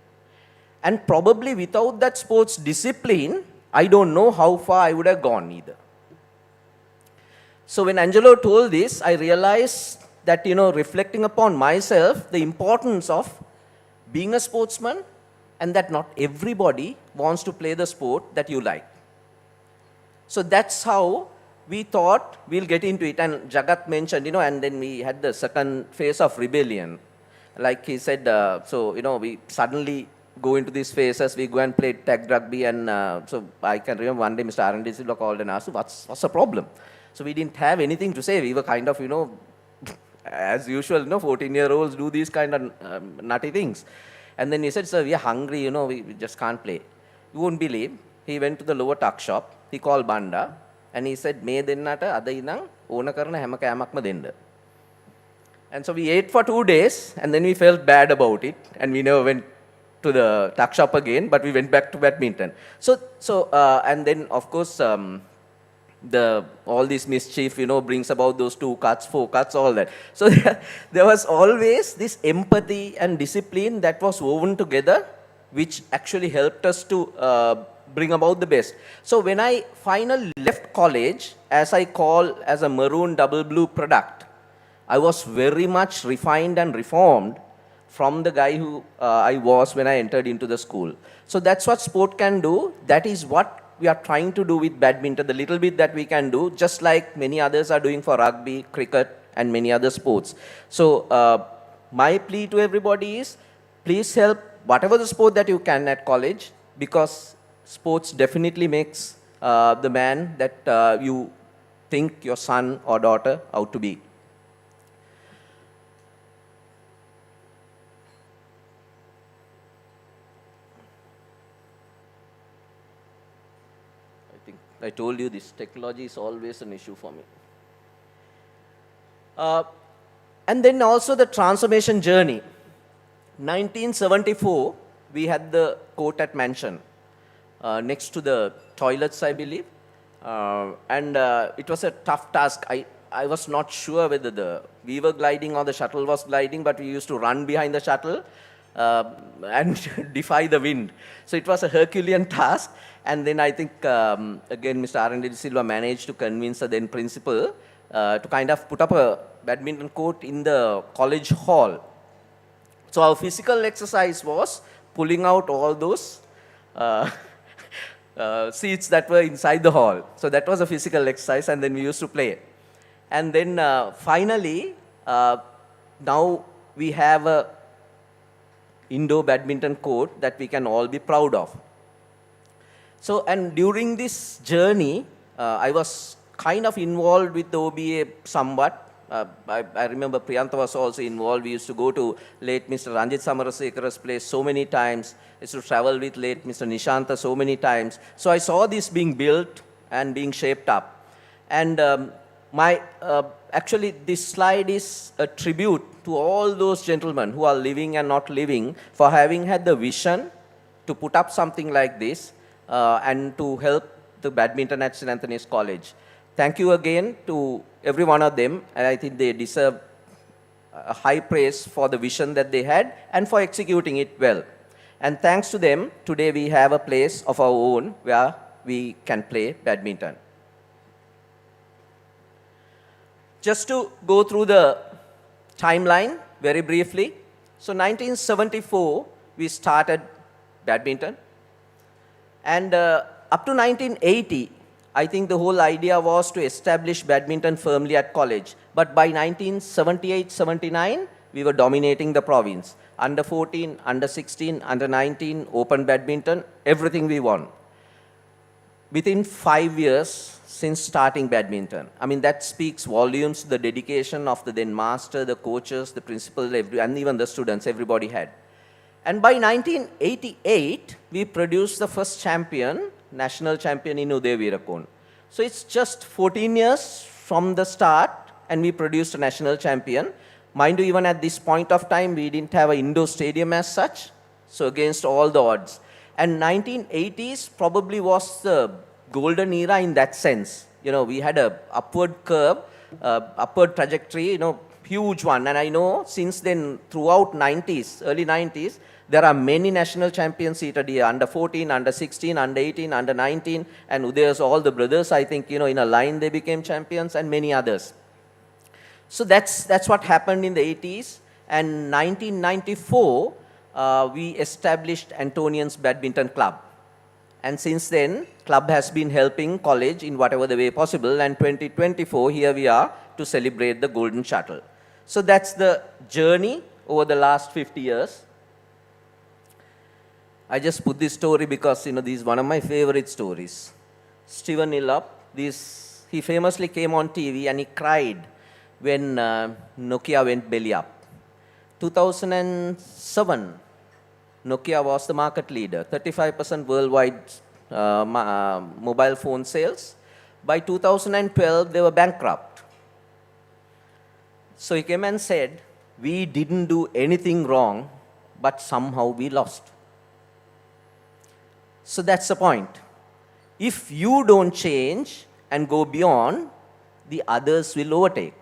And probably without that sports discipline, I don't know how far I would have gone either. So when Angelo told this, I realized that, reflecting upon myself, the importance of being a sportsman, and that not everybody wants to play the sport that you like. So that's how we thought we'll get into it. And Jagat mentioned, and then we had the second phase of rebellion. Like he said, we suddenly go into these phases, we go and play tag rugby, and so I can remember one day Mr. R&D Silva called and asked, what's the problem? So we didn't have anything to say. We were kind of, as usual, 14-year-olds do these kind of nutty things. And then he said, sir, we are hungry, we just can't play. You won't believe, he went to the lower tuck shop, he called Banda, and he said, "Me dennata ada inang ona karana hema kayamakma denna." And so we ate for 2 days, and then we felt bad about it, and we never went to the tuck shop again, but we went back to badminton. And then of course, all this mischief, brings about those 2 cuts, 4 cuts, all that. So there was always this empathy and discipline that was woven together, which actually helped us to bring about the best. So when I finally left college, as I call as a maroon double blue product, I was very much refined and reformed from the guy who I was when I entered into the school. So that's what sport can do. That is what we are trying to do with badminton, the little bit that we can do, just like many others are doing for rugby, cricket, and many other sports. So my plea to everybody is, please help whatever the sport that you can at college, because sports definitely makes the man that you think your son or daughter out to be. I told you this technology is always an issue for me. And then also the transformation journey. 1974, we had the court at Mansion, next to the toilets, I believe. And it was a tough task. I was not sure whether we were gliding or the shuttle was gliding, but we used to run behind the shuttle and defy the wind. So it was a Herculean task. And then I think, again, Mr. R&D Silva managed to convince the then principal to kind of put up a badminton court in the college hall. So our physical exercise was pulling out all those seats that were inside the hall. So that was a physical exercise, and then we used to play. And then finally, now we have a indoor badminton court that we can all be proud of. So, and during this journey, I was kind of involved with the OBA somewhat. I remember Priyantha was also involved. We used to go to late Mr. Ranjit Samarasekara's place so many times. I used to travel with late Mr. Nishanta so many times. So I saw this being built and being shaped up. And actually this slide is a tribute to all those gentlemen who are living and not living for having had the vision to put up something like this. And to help the badminton at St. Anthony's College. Thank you again to every one of them, and I think they deserve a high praise for the vision that they had and for executing it well. And thanks to them, today we have a place of our own where we can play badminton. Just to go through the timeline very briefly. So 1974, we started badminton. And up to 1980, I think the whole idea was to establish badminton firmly at college. But by 1978-79, we were dominating the province. Under 14, under 16, under 19, open badminton, everything we won. Within 5 years since starting badminton, I mean, that speaks volumes to the dedication of the then master, the coaches, the principal, and even the students, everybody had. And by 1988, we produced the first champion, national champion in Udayavirakon. So it's just 14 years from the start, and we produced a national champion. Mind you, even at this point of time, we didn't have an indoor stadium as such, so against all the odds. And 1980s probably was the golden era in that sense. You know, we had a upward curve, upward trajectory, you know, huge one. And I know since then, throughout 90s, early 90s, there are many national champions seated here, under 14, under 16, under 18, under 19, and Udayas, all the brothers, I think, you know, in a line they became champions, and many others. So that's what happened in the 80s. And 1994, we established Antonian's Badminton Club. And since then, club has been helping college in whatever the way possible. And 2024, here we are to celebrate the Golden Shuttle. So that's the journey over the last 50 years. I just put this story because, you know, this is one of my favorite stories. Steven Illop, he famously came on TV and he cried when Nokia went belly up. 2007, Nokia was the market leader, 35% worldwide mobile phone sales. By 2012, they were bankrupt. So he came and said, we didn't do anything wrong, but somehow we lost. So that's the point. If you don't change and go beyond, the others will overtake.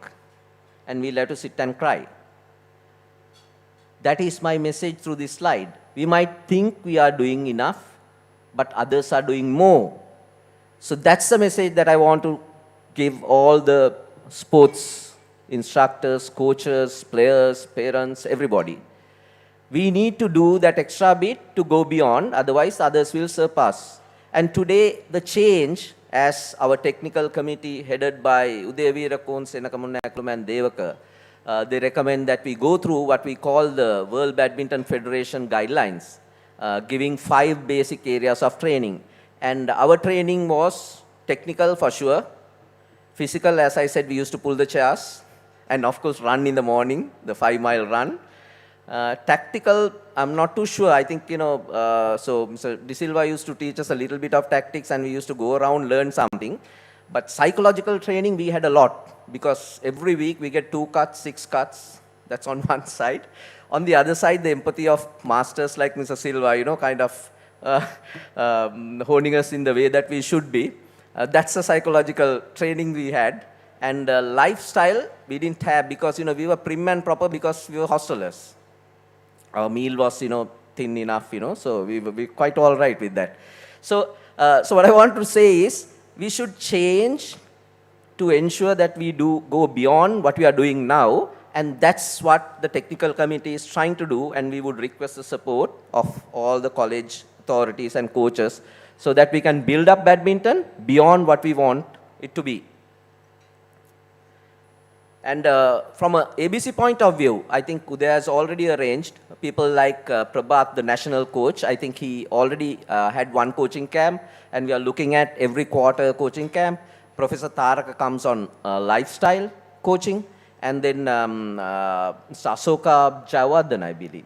And we'll have to sit and cry. That is my message through this slide. We might think we are doing enough, but others are doing more. So that's the message that I want to give all the sports instructors, coaches, players, parents, everybody. We need to do that extra bit to go beyond, otherwise others will surpass. And today, the change, as our technical committee headed by Udayavirakon, Senakamunnakulum and Devaka, they recommend that we go through what we call the World Badminton Federation guidelines, giving 5 basic areas of training. And our training was technical for sure, physical, as I said, we used to pull the chairs, and of course run in the morning, the 5-mile run. Tactical, I'm not too sure. I think, you know, so Mr. De Silva used to teach us a little bit of tactics and we used to go around, learn something. But psychological training, we had a lot because every week we get 2 cuts, 6 cuts. That's on one side. On the other side, the empathy of masters like Mr. Silva, you know, kind of honing us in the way that we should be. That's the psychological training we had. And lifestyle, we didn't have because, you know, we were prim and proper because we were hostelers. Our meal was, you know, thin enough, you know, so we were quite all right with that. So, so what I want to say is, we should change to ensure that we do go beyond what we are doing now, and that's what the technical committee is trying to do, and we would request the support of all the college authorities and coaches so that we can build up badminton beyond what we want it to be. And from an ABC point of view, I think Uday has already arranged people like Prabhat, the national coach. I think he already had 1 coaching camp, and we are looking at every quarter coaching camp. Professor Taraka comes on lifestyle coaching, and then Asoka Jayawardhan, I believe,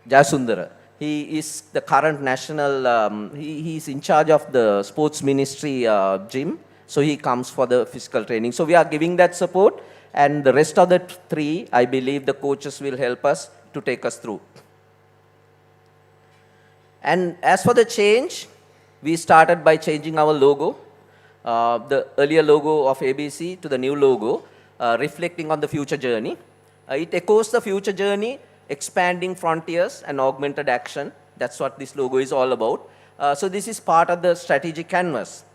Jayasundara. He is the current national, he is in charge of the sports ministry gym. So he comes for the physical training. So we are giving that support, and the rest of the 3, I believe the coaches will help us to take us through. And as for the change, we started by changing our logo, the earlier logo of ABC to the new logo, reflecting on the future journey. It echoes the future journey, expanding frontiers and augmented action. That's what this logo is all about. So this is part of the strategic canvas.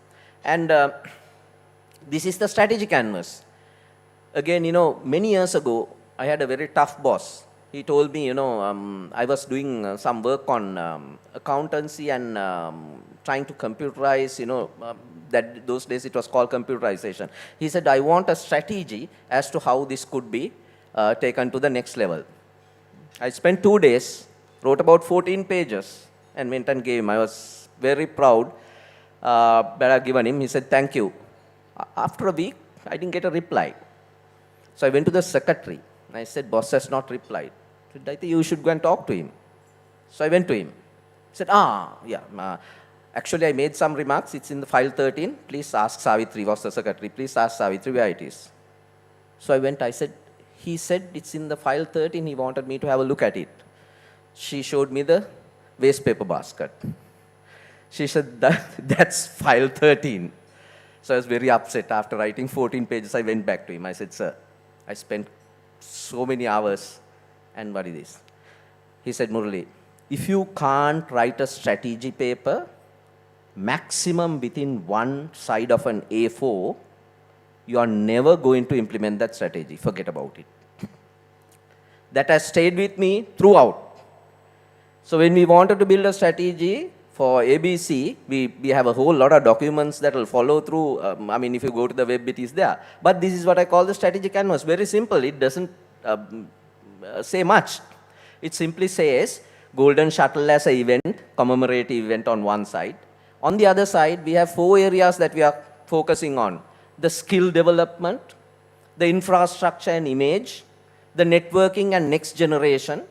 And this is the strategy canvas. Again, you know, many years ago, I had a very tough boss. He told me, you know, I was doing some work on accountancy and trying to computerize, you know, that those days it was called computerization. He said, I want a strategy as to how this could be taken to the next level. I spent 2 days, wrote about 14 pages, and went and gave him. I was very proud that I given him. He said, thank you. After a week, I didn't get a reply. So I went to the secretary, and I said, boss has not replied. He said, I think you should go and talk to him. So I went to him. He said, actually I made some remarks. It's in the file 13. Please ask Savitri, was the secretary. Please ask Savitri where it is. So I went, he said it's in the file 13. He wanted me to have a look at it. She showed me the waste paper basket. She said, that's file 13. So I was very upset. After writing 14 pages, I went back to him. I said, sir, I spent so many hours, and what is this? He said, Murali, if you can't write a strategy paper, maximum within one side of an A4, you are never going to implement that strategy. Forget about it. That has stayed with me throughout. So when we wanted to build a strategy for ABC, we have a whole lot of documents that will follow through. If you go to the web, it is there. But this is what I call the strategy canvas. Very simple. It doesn't say much. It simply says Golden Shuttle as an event, commemorative event on one side. On the other side, we have 4 areas that we are focusing on. The skill development, the infrastructure and image, the networking and next generation,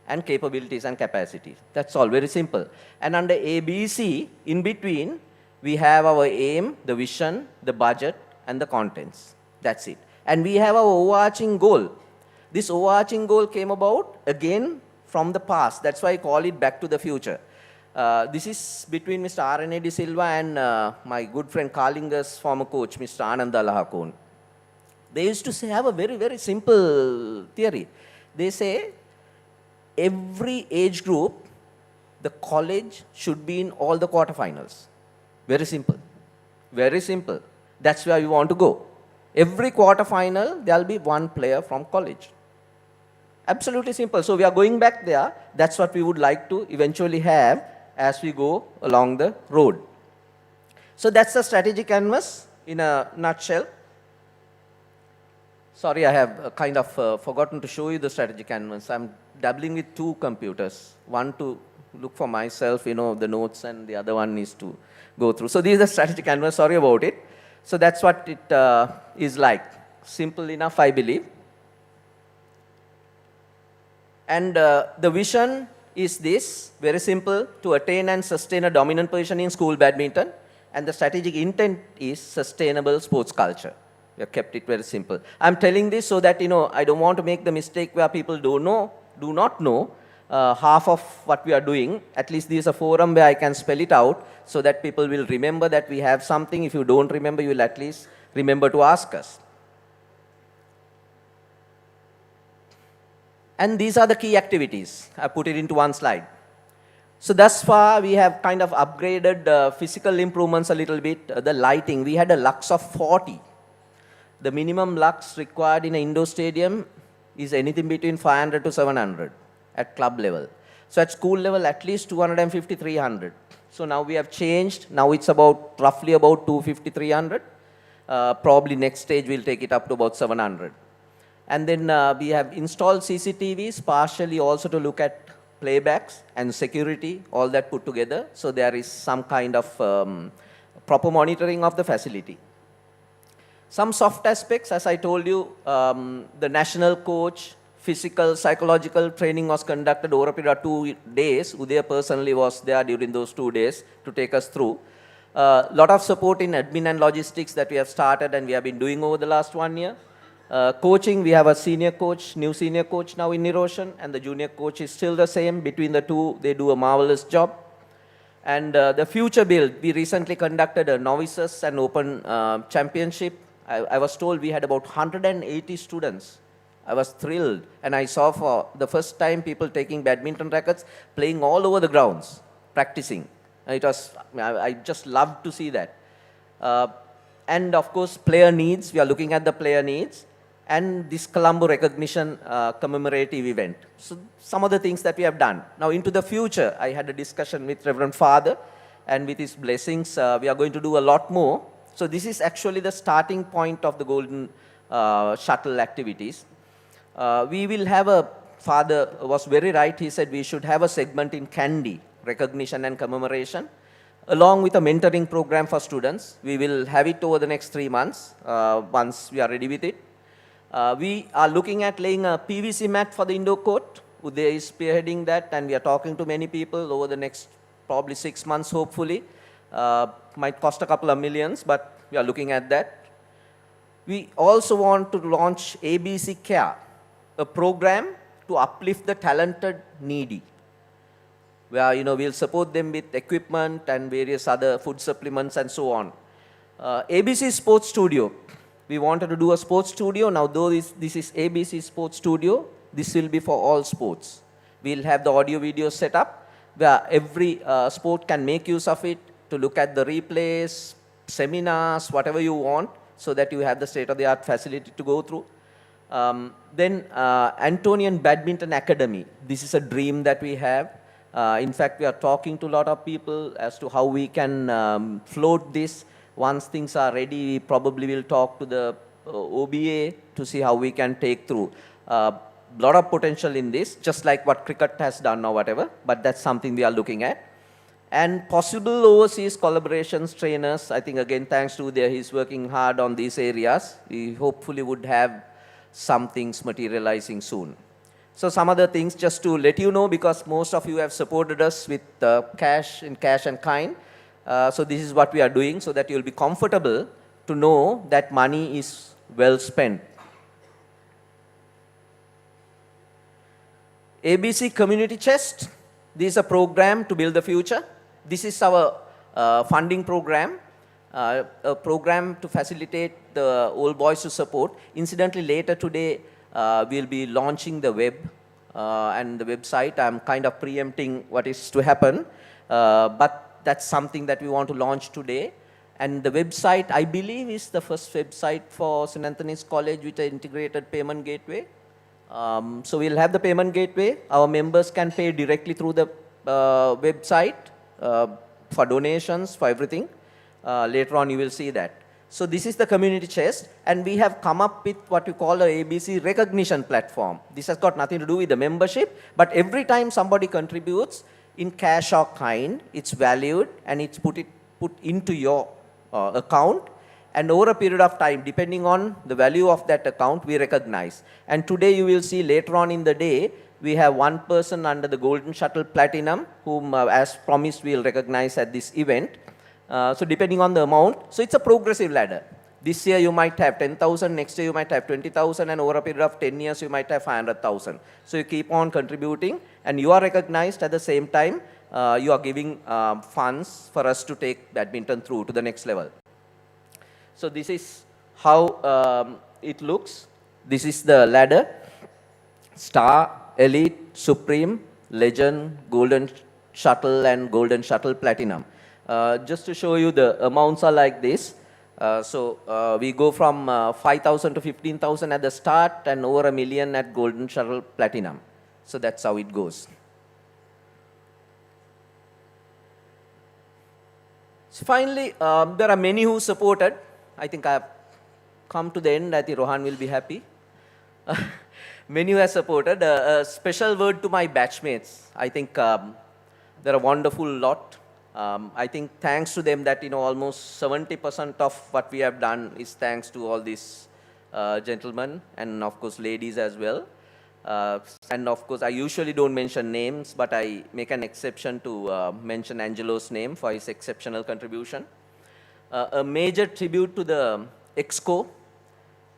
and capabilities and capacities. That's all, very simple. And under ABC, in between, we have our aim, the vision, the budget, and the contents. That's it. And we have our overarching goal. This overarching goal came about, again, from the past. That's why I call it back to the future. This is between Mr. R.N.A. De Silva and my good friend Kalinga's former coach, Mr. Ananda Lahakon. They used to say, have a very, very simple theory. They say, every age group, the college should be in all the quarterfinals. Very simple. Very simple. That's where we want to go. Every quarterfinal, there will be one player from college. Absolutely simple. So we are going back there. That's what we would like to eventually have as we go along the road. So that's the strategy canvas in a nutshell. Sorry, I have kind of forgotten to show you the strategy canvas. I'm dabbling with 2 computers. One to look for myself, the notes, and the other one is to go through. So this is the strategy canvas. Sorry about it. So that's what it is like. Simple enough, I believe. And the vision is this, very simple, to attain and sustain a dominant position in school badminton. And the strategic intent is sustainable sports culture. We have kept it very simple. I'm telling this so that, I don't want to make the mistake where people do not know half of what we are doing. At least this is a forum where I can spell it out so that people will remember that we have something. If you don't remember, you will at least remember to ask us. And these are the key activities. I put it into one slide. So thus far, we have kind of upgraded physical improvements a little bit. The lighting, we had a lux of 40. The minimum lux required in an indoor stadium is anything between 500 to 700 at club level. So at school level, at least 250, 300. So now we have changed. Now it's roughly about 250, 300. Probably next stage, we'll take it up to about 700. And then we have installed CCTVs, partially also to look at playbacks and security, all that put together. So there is some kind of proper monitoring of the facility. Some soft aspects, as I told you, the national coach, physical, psychological training was conducted over a period of 2 days. Uday personally was there during those 2 days to take us through. Lot of support in admin and logistics that we have started and we have been doing over the last 1 year. Coaching, we have a senior coach, new senior coach now in Niroshan, and the junior coach is still the same. Between the two, they do a marvelous job. And the future build, we recently conducted a novices and open championship. I was told we had about 180 students. I was thrilled. And I saw for the first time people taking badminton rackets, playing all over the grounds, practicing. It was, I just loved to see that. And of course, player needs, we are looking at the player needs. And this Colombo recognition commemorative event. So some of the things that we have done. Now into the future, I had a discussion with Reverend Father, and with his blessings, we are going to do a lot more. So this is actually the starting point of the Golden Shuttle activities. We will have a, father was very right, he said we should have a segment in Kandy, recognition and commemoration, along with a mentoring program for students. We will have it over the next 3 months, once we are ready with it. We are looking at laying a PVC mat for the indoor court. Uday is spearheading that, and we are talking to many people over the next probably 6 months, hopefully. Might cost a couple of millions, but we are looking at that. We also want to launch ABC Care, a program to uplift the talented needy, where we'll support them with equipment and various other food supplements and so on. ABC Sports Studio. We wanted to do a sports studio. Now, though this is ABC Sports Studio, this will be for all sports. We'll have the audio video set up where every sport can make use of it to look at the replays, seminars, whatever you want, so that you have the state-of-the-art facility to go through. Then Antonian Badminton Academy. This is a dream that we have. In fact, we are talking to a lot of people as to how we can float this. Once things are ready, we probably will talk to the OBA to see how we can take through. Lot of potential in this, just like what cricket has done or whatever, but that's something we are looking at. And possible overseas collaborations, trainers. I think again, thanks to Uday, he's working hard on these areas. We hopefully would have some things materializing soon. So some other things just to let you know, because most of you have supported us with cash and kind. So this is what we are doing, so that you'll be comfortable to know that money is well spent. ABC Community Chest. This is a program to build the future. This is our funding program, a program to facilitate the old boys to support. Incidentally, later today, we'll be launching the web and the website. I'm kind of preempting what is to happen, but that's something that we want to launch today. And the website, I believe, is the first website for St. Anthony's College with an integrated payment gateway. So we'll have the payment gateway. Our members can pay directly through the website for donations, for everything. Later on, you will see that. So this is the community chest, and we have come up with what we call a ABC recognition platform. This has got nothing to do with the membership, but every time somebody contributes in cash or kind, it's valued and it's put into your account. And over a period of time, depending on the value of that account, we recognize. And today you will see later on in the day, we have one person under the Golden Shuttle Platinum, whom as promised we'll recognize at this event. So depending on the amount, so it's a progressive ladder. This year you might have 10,000, next year you might have 20,000, and over a period of 10 years you might have 500,000. So you keep on contributing, and you are recognized at the same time. You are giving funds for us to take badminton through to the next level. So this is how it looks. This is the ladder: Star, Elite, Supreme, Legend, Golden Shuttle, and Golden Shuttle Platinum. Just to show you, the amounts are like this. We go from 5,000 to 15,000 at the start, and over $1 million at Golden Shuttle Platinum. So that's how it goes. So finally, there are many who supported. I think I have come to the end. I think Rohan will be happy. Many who have supported. A special word to my batchmates. I think they're a wonderful lot. I think thanks to them that almost 70% of what we have done is thanks to all these gentlemen, and of course ladies as well. And of course I usually don't mention names, but I make an exception to mention Angelo's name for his exceptional contribution. A major tribute to the EXCO,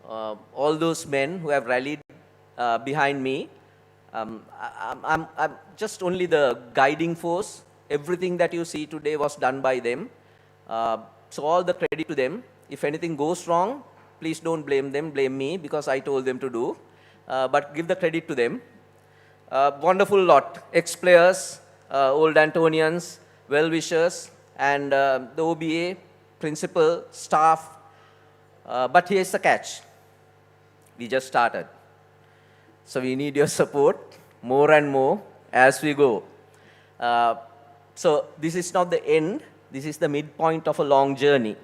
all those men who have rallied behind me. I'm just only the guiding force. Everything that you see today was done by them. So all the credit to them. If anything goes wrong, please don't blame them, blame me, because I told them to do. But give the credit to them. Wonderful lot. Ex-players, old Antonians, well-wishers, and the OBA, principal, staff. But here's the catch. We just started. So we need your support more and more as we go. So this is not the end. This is the midpoint of a long journey.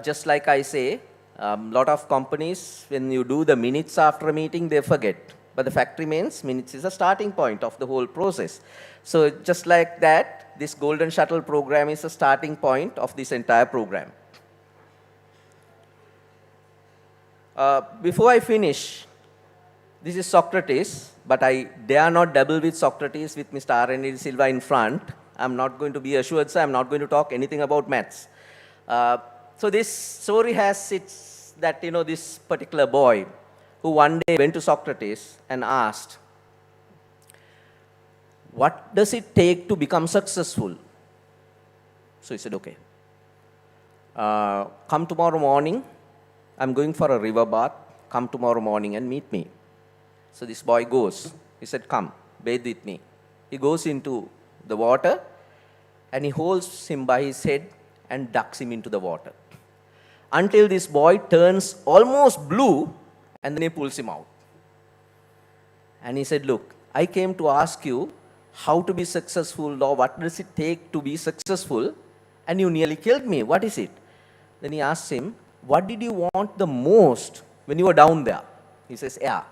Just like I say, Lot of companies, when you do the minutes after a meeting, they forget. But the fact remains, minutes is a starting point of the whole process. So just like that, this Golden Shuttle program is a starting point of this entire program. Before I finish, this is Socrates, but I dare not double with Socrates with Mr. R.N.D. Silva in front. I'm not going to be assured, sir. I'm not going to talk anything about maths. So this story has its, that, this particular boy who one day went to Socrates and asked, what does it take to become successful? So he said, okay, come tomorrow morning. I'm going for a river bath. Come tomorrow morning and meet me. So this boy goes. He said, come, bathe with me. He goes into the water and he holds him by his head and ducks him into the water. Until this boy turns almost blue and then he pulls him out. And he said, look, I came to ask you how to be successful or what does it take to be successful, and you nearly killed me. What is it? Then he asked him, what did you want the most when you were down there? He says, air.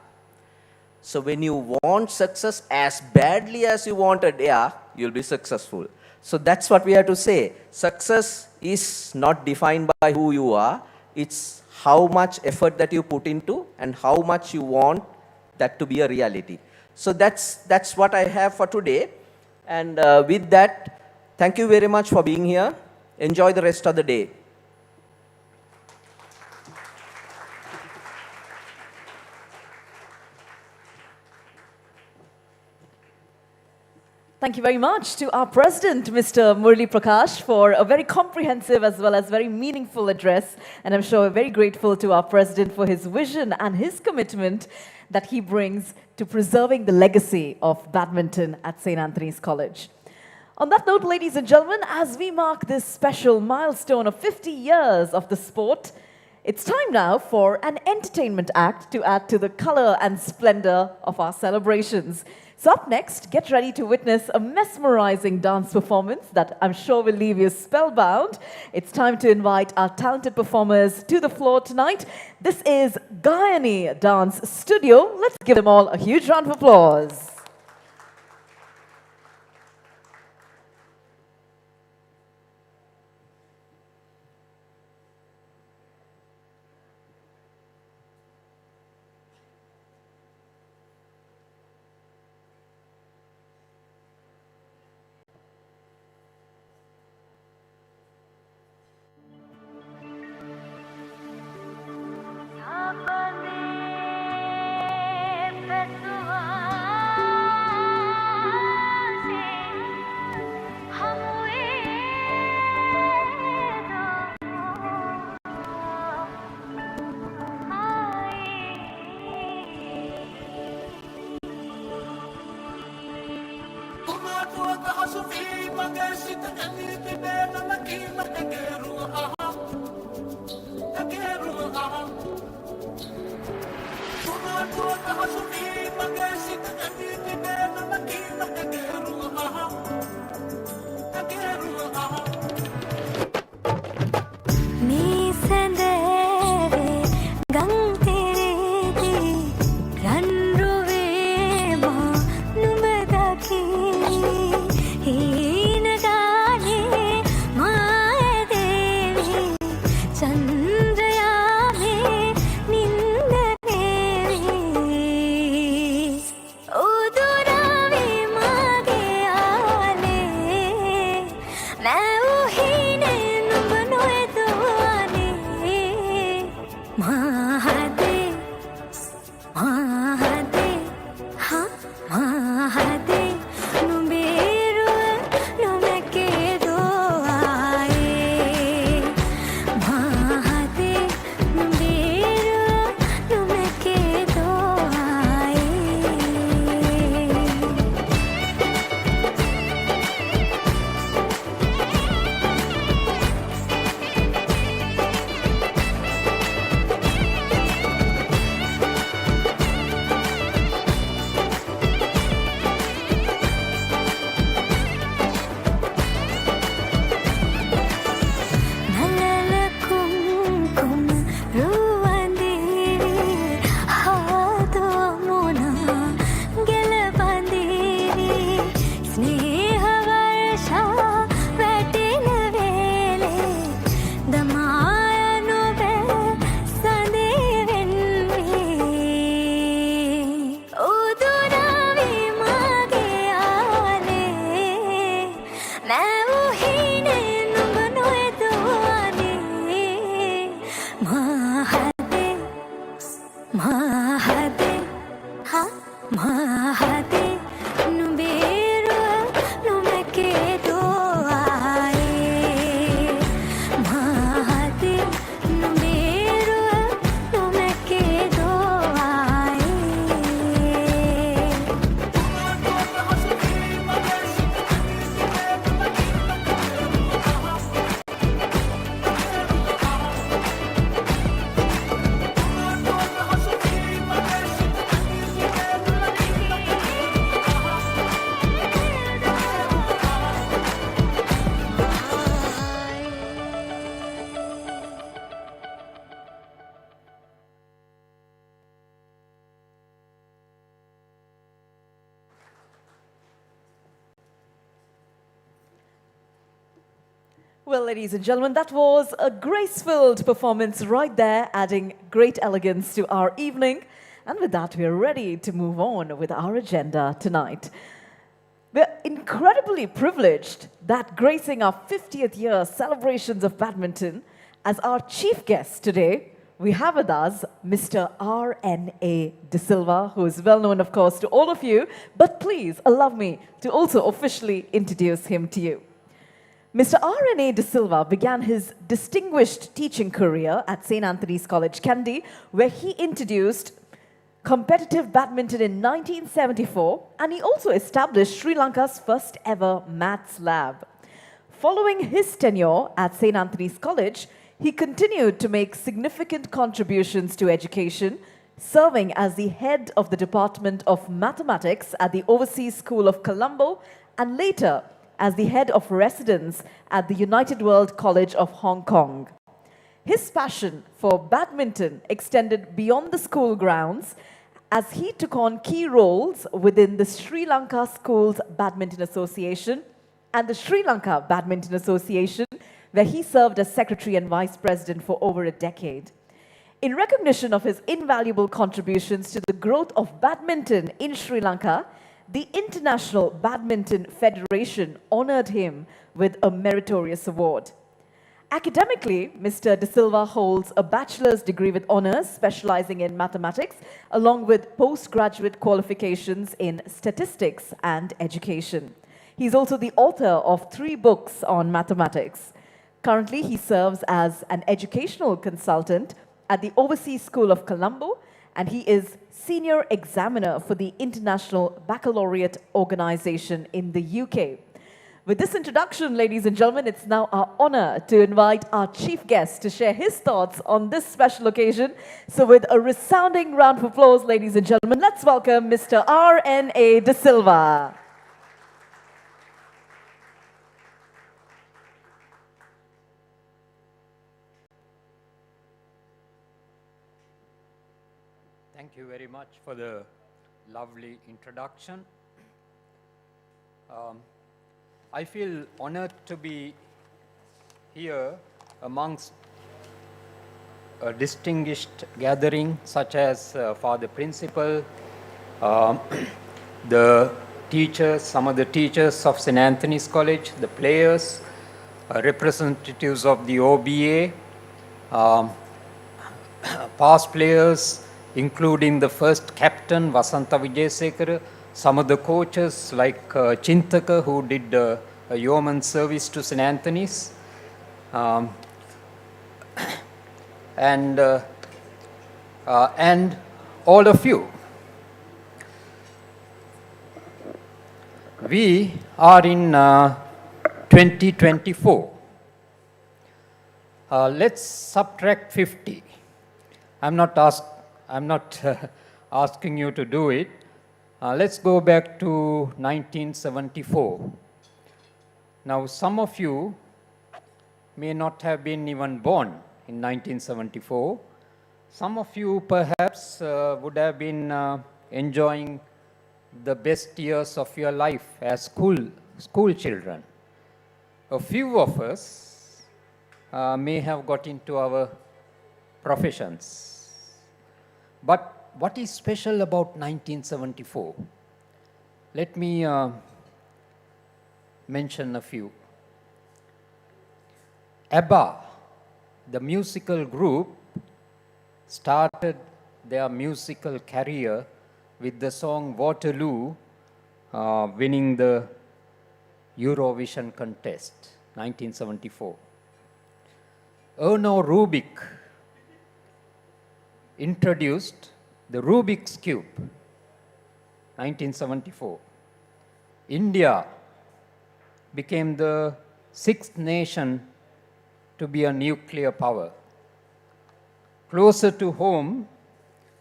So when you want success as badly as you wanted air, you'll be successful. So that's what we have to say. Success is not defined by who you are. It's how much effort that you put into and how much you want that to be a reality. So that's what I have for today. And with that, thank you very much for being here. Enjoy the rest of the day. Thank you very much to our President, Mr. Murali Prakash, for a very comprehensive as well as very meaningful address. And I'm sure we're very grateful to our President for his vision and his commitment that he brings to preserving the legacy of badminton at St. Anthony's College. On that note, ladies and gentlemen, as we mark this special milestone of 50 years of the sport, it's time now for an entertainment act to add to the color and splendor of our celebrations. So up next, get ready to witness a mesmerizing dance performance that I'm sure will leave you spellbound. It's time to invite our talented performers to the floor tonight. This is Gayani Dance Studio. Let's give them all a huge round of applause. Hina gaane maaya devi Well, ladies and gentlemen, that was a grace-filled performance right there, adding great elegance to our evening. And with that, we are ready to move on with our agenda tonight. We're incredibly privileged that gracing our 50th year celebrations of badminton, as our chief guest today, we have with us Mr. R.N.A. De Silva, who is well known, of course, to all of you, but please allow me to also officially introduce him to you. Mr. R.N.A. De Silva began his distinguished teaching career at St. Anthony's College, Kandy, where he introduced competitive badminton in 1974, and he also established Sri Lanka's first ever maths lab. Following his tenure at St. Anthony's College, he continued to make significant contributions to education, serving as the head of the Department of Mathematics at the Overseas School of Colombo, and later as the head of residence at the United World College of Hong Kong. His passion for badminton extended beyond the school grounds as he took on key roles within the Sri Lanka Schools Badminton Association and the Sri Lanka Badminton Association, where he served as secretary and vice president for over a decade. In recognition of his invaluable contributions to the growth of badminton in Sri Lanka, the International Badminton Federation honored him with a meritorious award. Academically, Mr. De Silva holds a bachelor's degree with honors specializing in mathematics, along with postgraduate qualifications in statistics and education. He's also the author of 3 books on mathematics. Currently, he serves as an educational consultant at the Overseas School of Colombo, and he is senior examiner for the International Baccalaureate Organization in the UK. With this introduction, ladies and gentlemen, it's now our honor to invite our chief guest to share his thoughts on this special occasion. So with a resounding round of applause, ladies and gentlemen, let's welcome Mr. R.N.A. De Silva. Thank you very much for the lovely introduction. I feel honored to be here amongst a distinguished gathering such as Father Principal, the teachers, some of the teachers of St. Anthony's College, the players, representatives of the OBA, past players, including the first captain, Vasanta Vijayasekara, some of the coaches like Chintaka, who did a yeoman service to St. Anthony's, and all of you. We are in 2024. Let's subtract 50. I'm not asking you to do it. Let's go back to 1974. Now, some of you may not have been even born in 1974. Some of you perhaps would have been enjoying the best years of your life as school children. A few of us may have got into our professions. But what is special about 1974? Let me mention a few. ABBA, the musical group, started their musical career with the song Waterloo, winning the Eurovision contest, 1974. Erno Rubik introduced the Rubik's Cube, 1974. India became the 6th nation to be a nuclear power. Closer to home,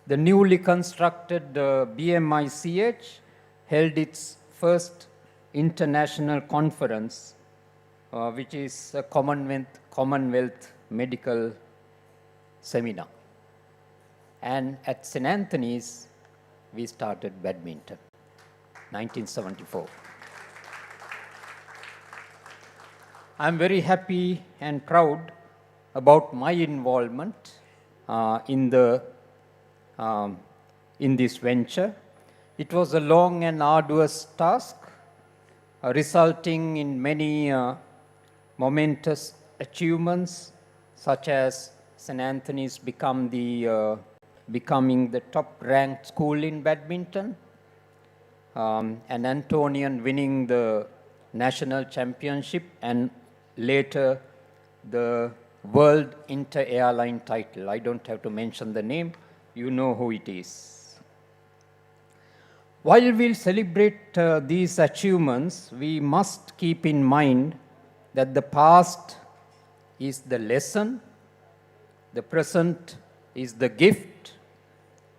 the newly constructed BMICH held its first international conference, which is a Commonwealth Medical Seminar. And at St. Anthony's, we started badminton, 1974. I'm very happy and proud about my involvement in this venture. It was a long and arduous task, resulting in many momentous achievements, such as St. Anthony's becoming the top-ranked school in badminton, and Antonian winning the national championship, and later the World Inter-Airline title. I don't have to mention the name, you know who it is. While we'll celebrate these achievements, we must keep in mind that the past is the lesson, the present is the gift,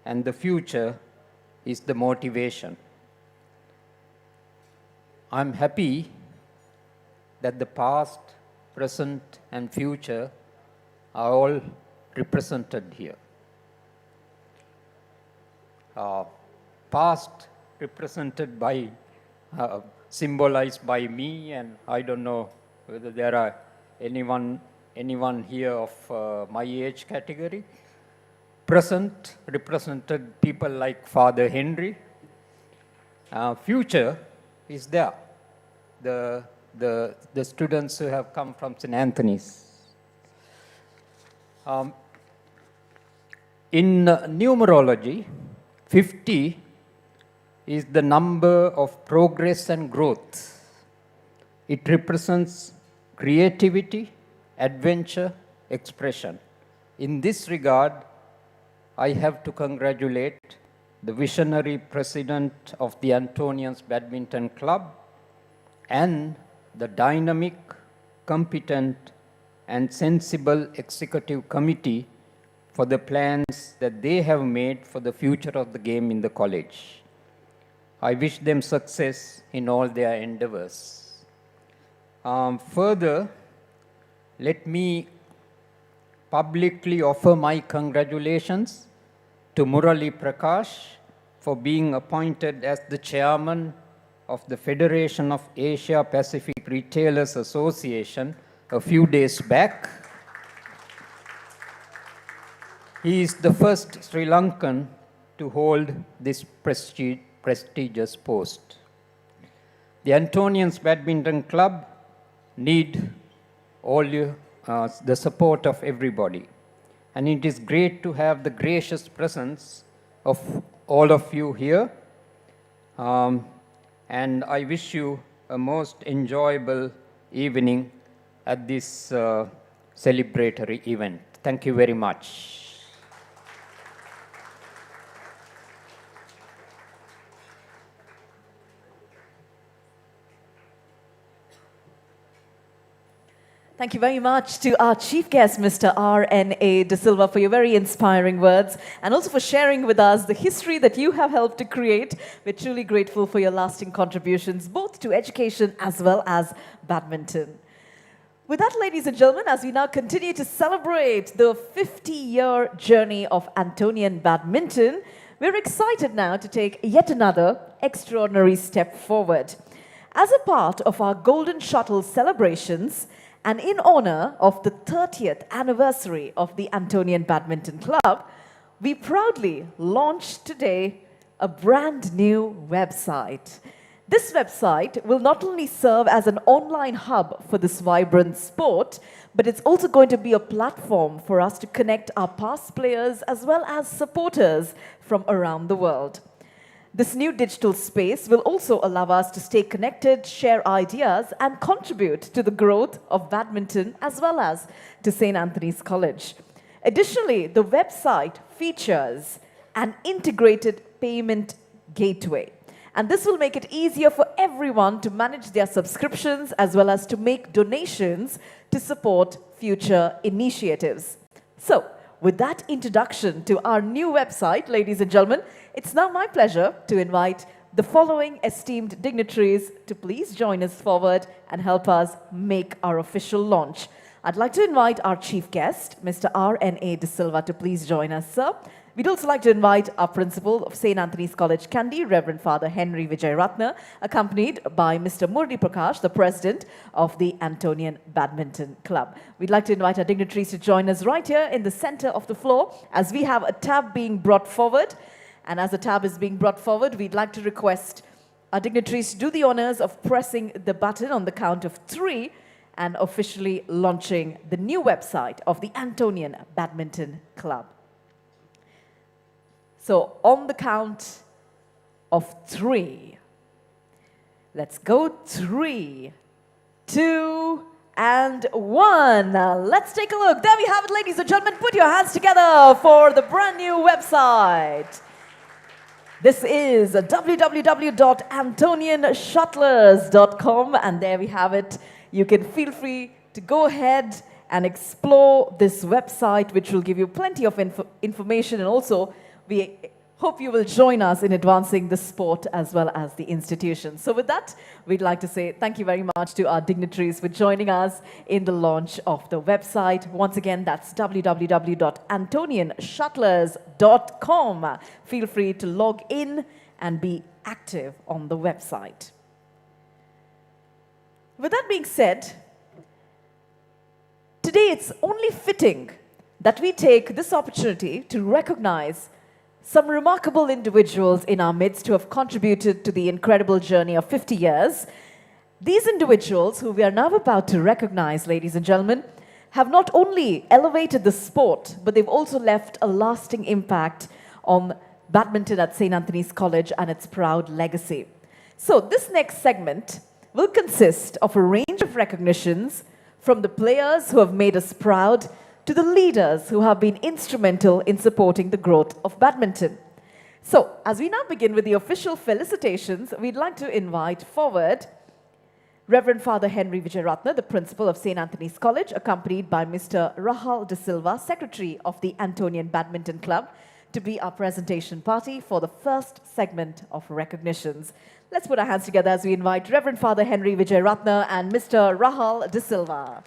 and the future is the motivation. I'm happy that the past, present, and future are all represented here. Past represented by, symbolized by me, and I don't know whether there are anyone here of my age category. Present represented people like Father Henry. Future is there, the students who have come from St. Anthony's. In numerology, 50 is the number of progress and growth. It represents creativity, adventure, expression. In this regard, I have to congratulate the visionary president of the Antonians Badminton Club and the dynamic, competent, and sensible executive committee for the plans that they have made for the future of the game in the college. I wish them success in all their endeavors. Further, let me publicly offer my congratulations to Murali Prakash for being appointed as the chairman of the Federation of Asia Pacific Retailers Association a few days back. He is the first Sri Lankan to hold this prestigious post. The Antonians Badminton Club need all the support of everybody. And it is great to have the gracious presence of all of you here. And I wish you a most enjoyable evening at this celebratory event. Thank you very much. Thank you very much to our chief guest, Mr. R.N.A. De Silva, for your very inspiring words and also for sharing with us the history that you have helped to create. We're truly grateful for your lasting contributions, both to education as well as badminton. With that, ladies and gentlemen, as we now continue to celebrate the 50-year journey of Antonian badminton, we're excited now to take yet another extraordinary step forward. As a part of our Golden Shuttle celebrations, and in honor of the 30th anniversary of the Antonian Badminton Club, we proudly launched today a brand new website. This website will not only serve as an online hub for this vibrant sport, but it's also going to be a platform for us to connect our past players as well as supporters from around the world. This new digital space will also allow us to stay connected, share ideas, and contribute to the growth of badminton as well as to St. Anthony's College. Additionally, the website features an integrated payment gateway. And this will make it easier for everyone to manage their subscriptions as well as to make donations to support future initiatives. So, with that introduction to our new website, ladies and gentlemen, it's now my pleasure to invite the following esteemed dignitaries to please join us forward and help us make our official launch. I'd like to invite our chief guest, Mr. R.N.A. De Silva, to please join us, sir. We'd also like to invite our principal of St. Anthony's College, Kandy, Reverend Father Henry Vijayratna, accompanied by Mr. Murli Prakash, the president of the Antonian Badminton Club. We'd like to invite our dignitaries to join us right here in the center of the floor as we have a tab being brought forward. And as the tab is being brought forward, we'd like to request our dignitaries to do the honors of pressing the button on the count of 3 and officially launching the new website of the Antonian Badminton Club. So on the count of 3, let's go 3, 2, and 1. Let's take a look. There we have it, ladies and gentlemen. Put your hands together for the brand new website. This is www.antonianshuttlers.com, and there we have it. You can feel free to go ahead and explore this website, which will give you plenty of information, and also we hope you will join us in advancing the sport as well as the institution. So with that, we'd like to say thank you very much to our dignitaries for joining us in the launch of the website. Once again, that's www.antonianshuttlers.com. Feel free to log in and be active on the website. With that being said, today it's only fitting that we take this opportunity to recognize some remarkable individuals in our midst who have contributed to the incredible journey of 50 years. These individuals, who we are now about to recognize, ladies and gentlemen, have not only elevated the sport, but they've also left a lasting impact on badminton at St. Anthony's College and its proud legacy. So this next segment will consist of a range of recognitions from the players who have made us proud to the leaders who have been instrumental in supporting the growth of badminton. So, as we now begin with the official felicitations, we'd like to invite forward Reverend Father Henry Vijayratna, the principal of St. Anthony's College, accompanied by Mr. Rahul De Silva, secretary of the Antonian Badminton Club, to be our presentation party for the first segment of recognitions. Let's put our hands together as we invite Reverend Father Henry Vijayratna and Mr. Rahul De Silva.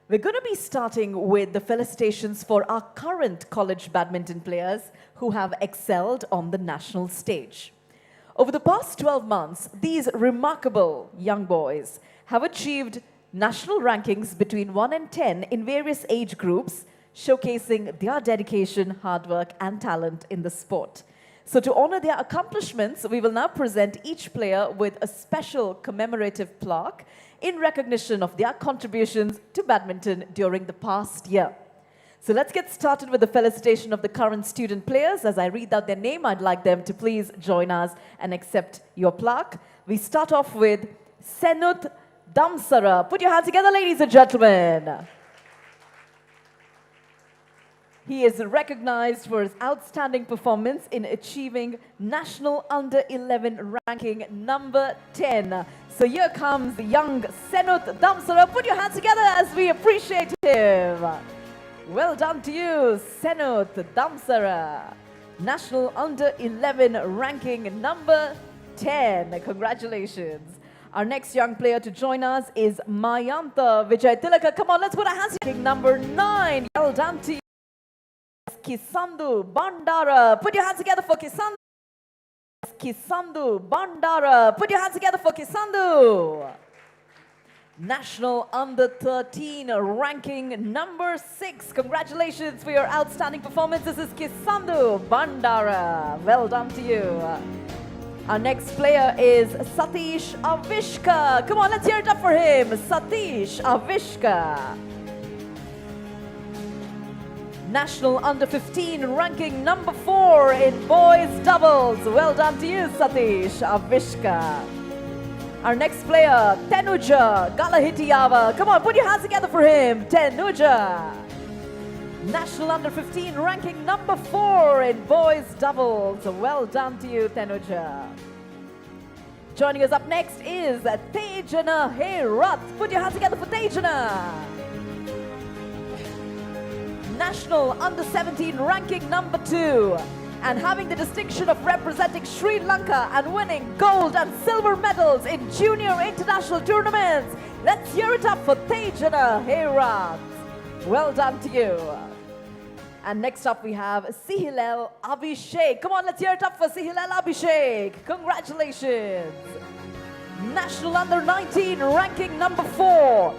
We're going to be starting with the felicitations for our current college badminton players who have excelled on the national stage. Over the past 12 months, these remarkable young boys have achieved national rankings between 1 and 10 in various age groups, showcasing their dedication, hard work, and talent in the sport. So to honor their accomplishments, we will now present each player with a special commemorative plaque in recognition of their contributions to badminton during the past year. So let's get started with the felicitation of the current student players. As I read out their name, I'd like them to please join us and accept your plaque. We start off with Senut Damsara. Put your hands together, ladies and gentlemen. He is recognized for his outstanding performance in achieving National Under-11 ranking number 10. So here comes young Senut Damsara. Put your hands together as we appreciate him. Well done to you, Senut Damsara. National Under-11 ranking number 10. Congratulations. Our next young player to join us is Mayantha Vijay Tilaka. Come on, let's put our hands together. Number 9. Well done to you. Kisandu Bandara. Put your hands together for Kisandu. Kisandu Bandara. Put your hands together for Kisandu. National Under-13 ranking number 6. Congratulations for your outstanding performance. This is Kisandu Bandara. Well done to you. Our next player is Satish Avishka. Come on, let's hear it up for him. Satish Avishka. National Under-15 ranking number 4 in boys doubles. Well done to you, Satish Avishka. Our next player, Tenuja Galahitiyava. Come on, put your hands together for him, Tenuja. National Under-15 ranking number 4 in boys doubles. Well done to you, Tenuja. Joining us up next is Tejana Herath. Put your hands together for Tejana. National Under-17 ranking number 2. and having the distinction of representing Sri Lanka and winning gold and silver medals in junior international tournaments. Let's hear it up for Tejana Heyrat. Well done to you. And next up we have Sihilel Abhishek. Come on, let's hear it up for Sihilel Abhishek. Congratulations. National Under 19 ranking number 4.